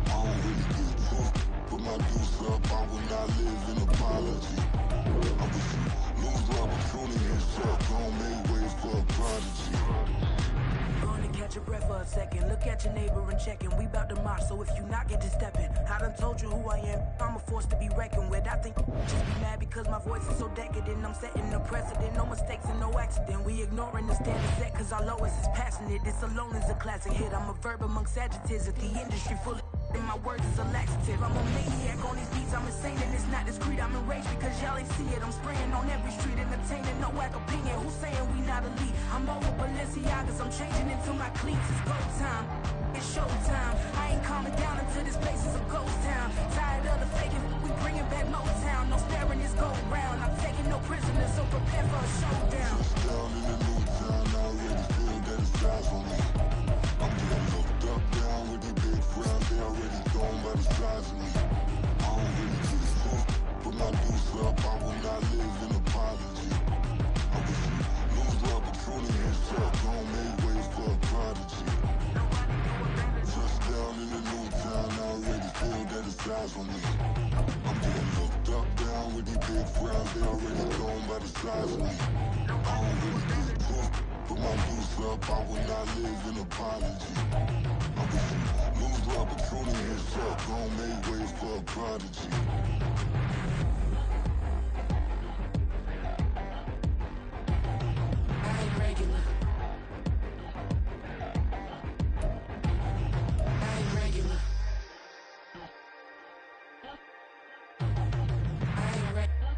I don't really get drunk. Put my deuce up, I will not live in apology. I wish you lose love, but truly you suck. Gon' make ways for a prodigy. Gonna catch your breath for a second. Look at your neighbor and checking. We bout to march, so if you not get to stepping. I done told you who I am. I'm a force to be reckoned with. I think just be mad because my voice is so decadent. I'm setting the precedent. No mistakes and no accident. We ignoring the standard set cause our lowest is passionate. This alone is a classic hit. I'm a verb amongst adjectives. If the industry full of and my words is a laxative. I'm a maniac on these beats, I'm insane and it's not discreet. I'm enraged because y'all ain't see it. I'm spraying on every street, entertaining, no whack opinion. Who's saying we not elite? I'm over Balenciagas, I'm changing into my cleats. It's go time, it's show time. I ain't calming down until this place is a ghost town. Tired of the faking, we bringing back Motown. No sparing this go round. I'm taking no prisoners, so prepare for a showdown. Down in the new town, I already feel that it's eyes on me. I'm getting looked up, down with the big crown. They already gone by the size of me. I don't really get drunk. Put my deuce up, I will not live in apology. I wish you lose love, but truly you suck. Gon' make ways for a prodigy. Just down in the new town, I already feel that it's eyes on me. I'm getting looked up, down with the big crown. They already gone by the size of me. I don't really get drunk. Put my deuce up, I will not live in apology. I wish you lose love, but truly you suck. Gon' make ways for a prodigy. I ain't regular. I ain't regular. I ain't regular.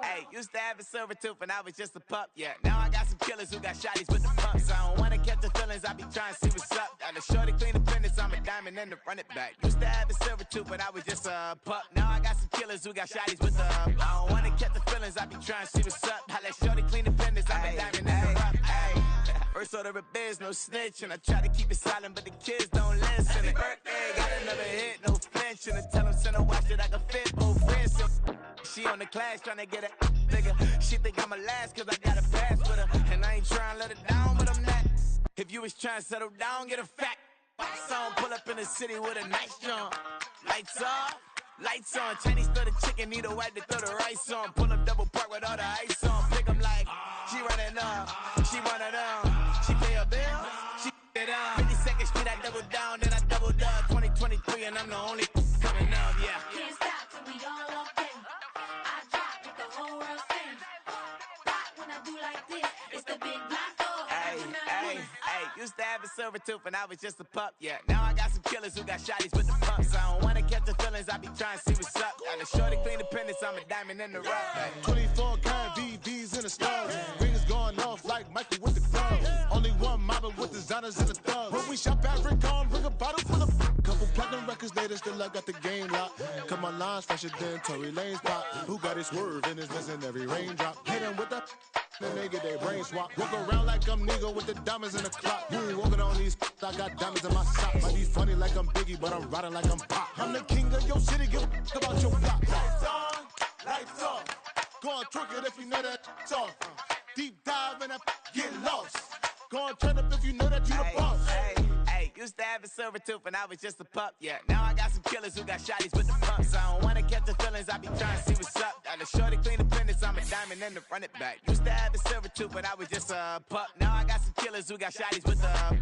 Hey, used to have a silver tooth when I was just a pup, yeah. Now I got some killers who got shotties with the pumps. I don't wanna catch the feelings, I be trying to see what's up. Got a shorty clean the fitness, I'm a diamond and to run it back. Used to have a silver tooth when I was just a pup. Now I got some killers who got shotties with the I don't wanna catch the feelings, I be trying to see what's up. I let shorty clean the fitness, I'm a diamond and to run it. First order of biz, no snitch, and I try to keep it silent, but the kids don't listen. Birthday, got another hit, no flinch, and I tell them send a watch that I can fit both wrists. She on the class trying to get a nigga. She think I'm a last cause I got a pass with her. And I ain't trying to let it down, but I'm not. If you was trying to settle down, get a fact. Song, pull up in the city with a nice jump. Lights off, lights on. Chinese throw the chicken, need a wipe to throw the rice on. Pull up double park with all the ice on. Pick 'em like, she running up, she one of them. She pay a bill, she it up. 52nd Street, I double down, then I doubled up. 2023, and I'm the only coming up, yeah. Can't stop till we all up in. I drop it, the whole world sings. Rock when I do like this, it's the big block door. Hey, used to have a silver tooth when I was just a pup, yeah. Now I got some killers who got shotties with the pumps. I don't wanna catch the feelings, I be trying to see what's up. Got a shorty clean the pendants, I'm a diamond in the rough. Hey. 24 karat VVs in the stars. Rings going off like Michael with the clubs. Only one mobbing with designers in the thugs. When we shop at Rick on, bring a bottle full of couple platinum records later, still I got the game locked. Cause my lines fresher than Tory Lane's pop. Who got his swerve and is missing every raindrop. Hit him with the then they get their brain swap. Walk around like I'm nigga with the diamonds in the clock. You ain't walking on these, I got diamonds in my socks. Might be funny like I'm Biggie, but I'm riding like I'm Pop. I'm the king of your city, give a about your block. Lights on, lights off. Go on, twerk it if you know that's off. Deep dive and I get lost. Go on, turn up if you know that you the boss. Hey, used to have a silver tooth when I was just a pup, yeah. Now I got some killers who got shotties with the pumps. I don't wanna catch the feelings, I be trying to see what's up. Got a shorty clean the pendants, I'm a diamond in the run it back. Used to have a silver tooth when I was just a pup. Now I got some killers who got shotties with the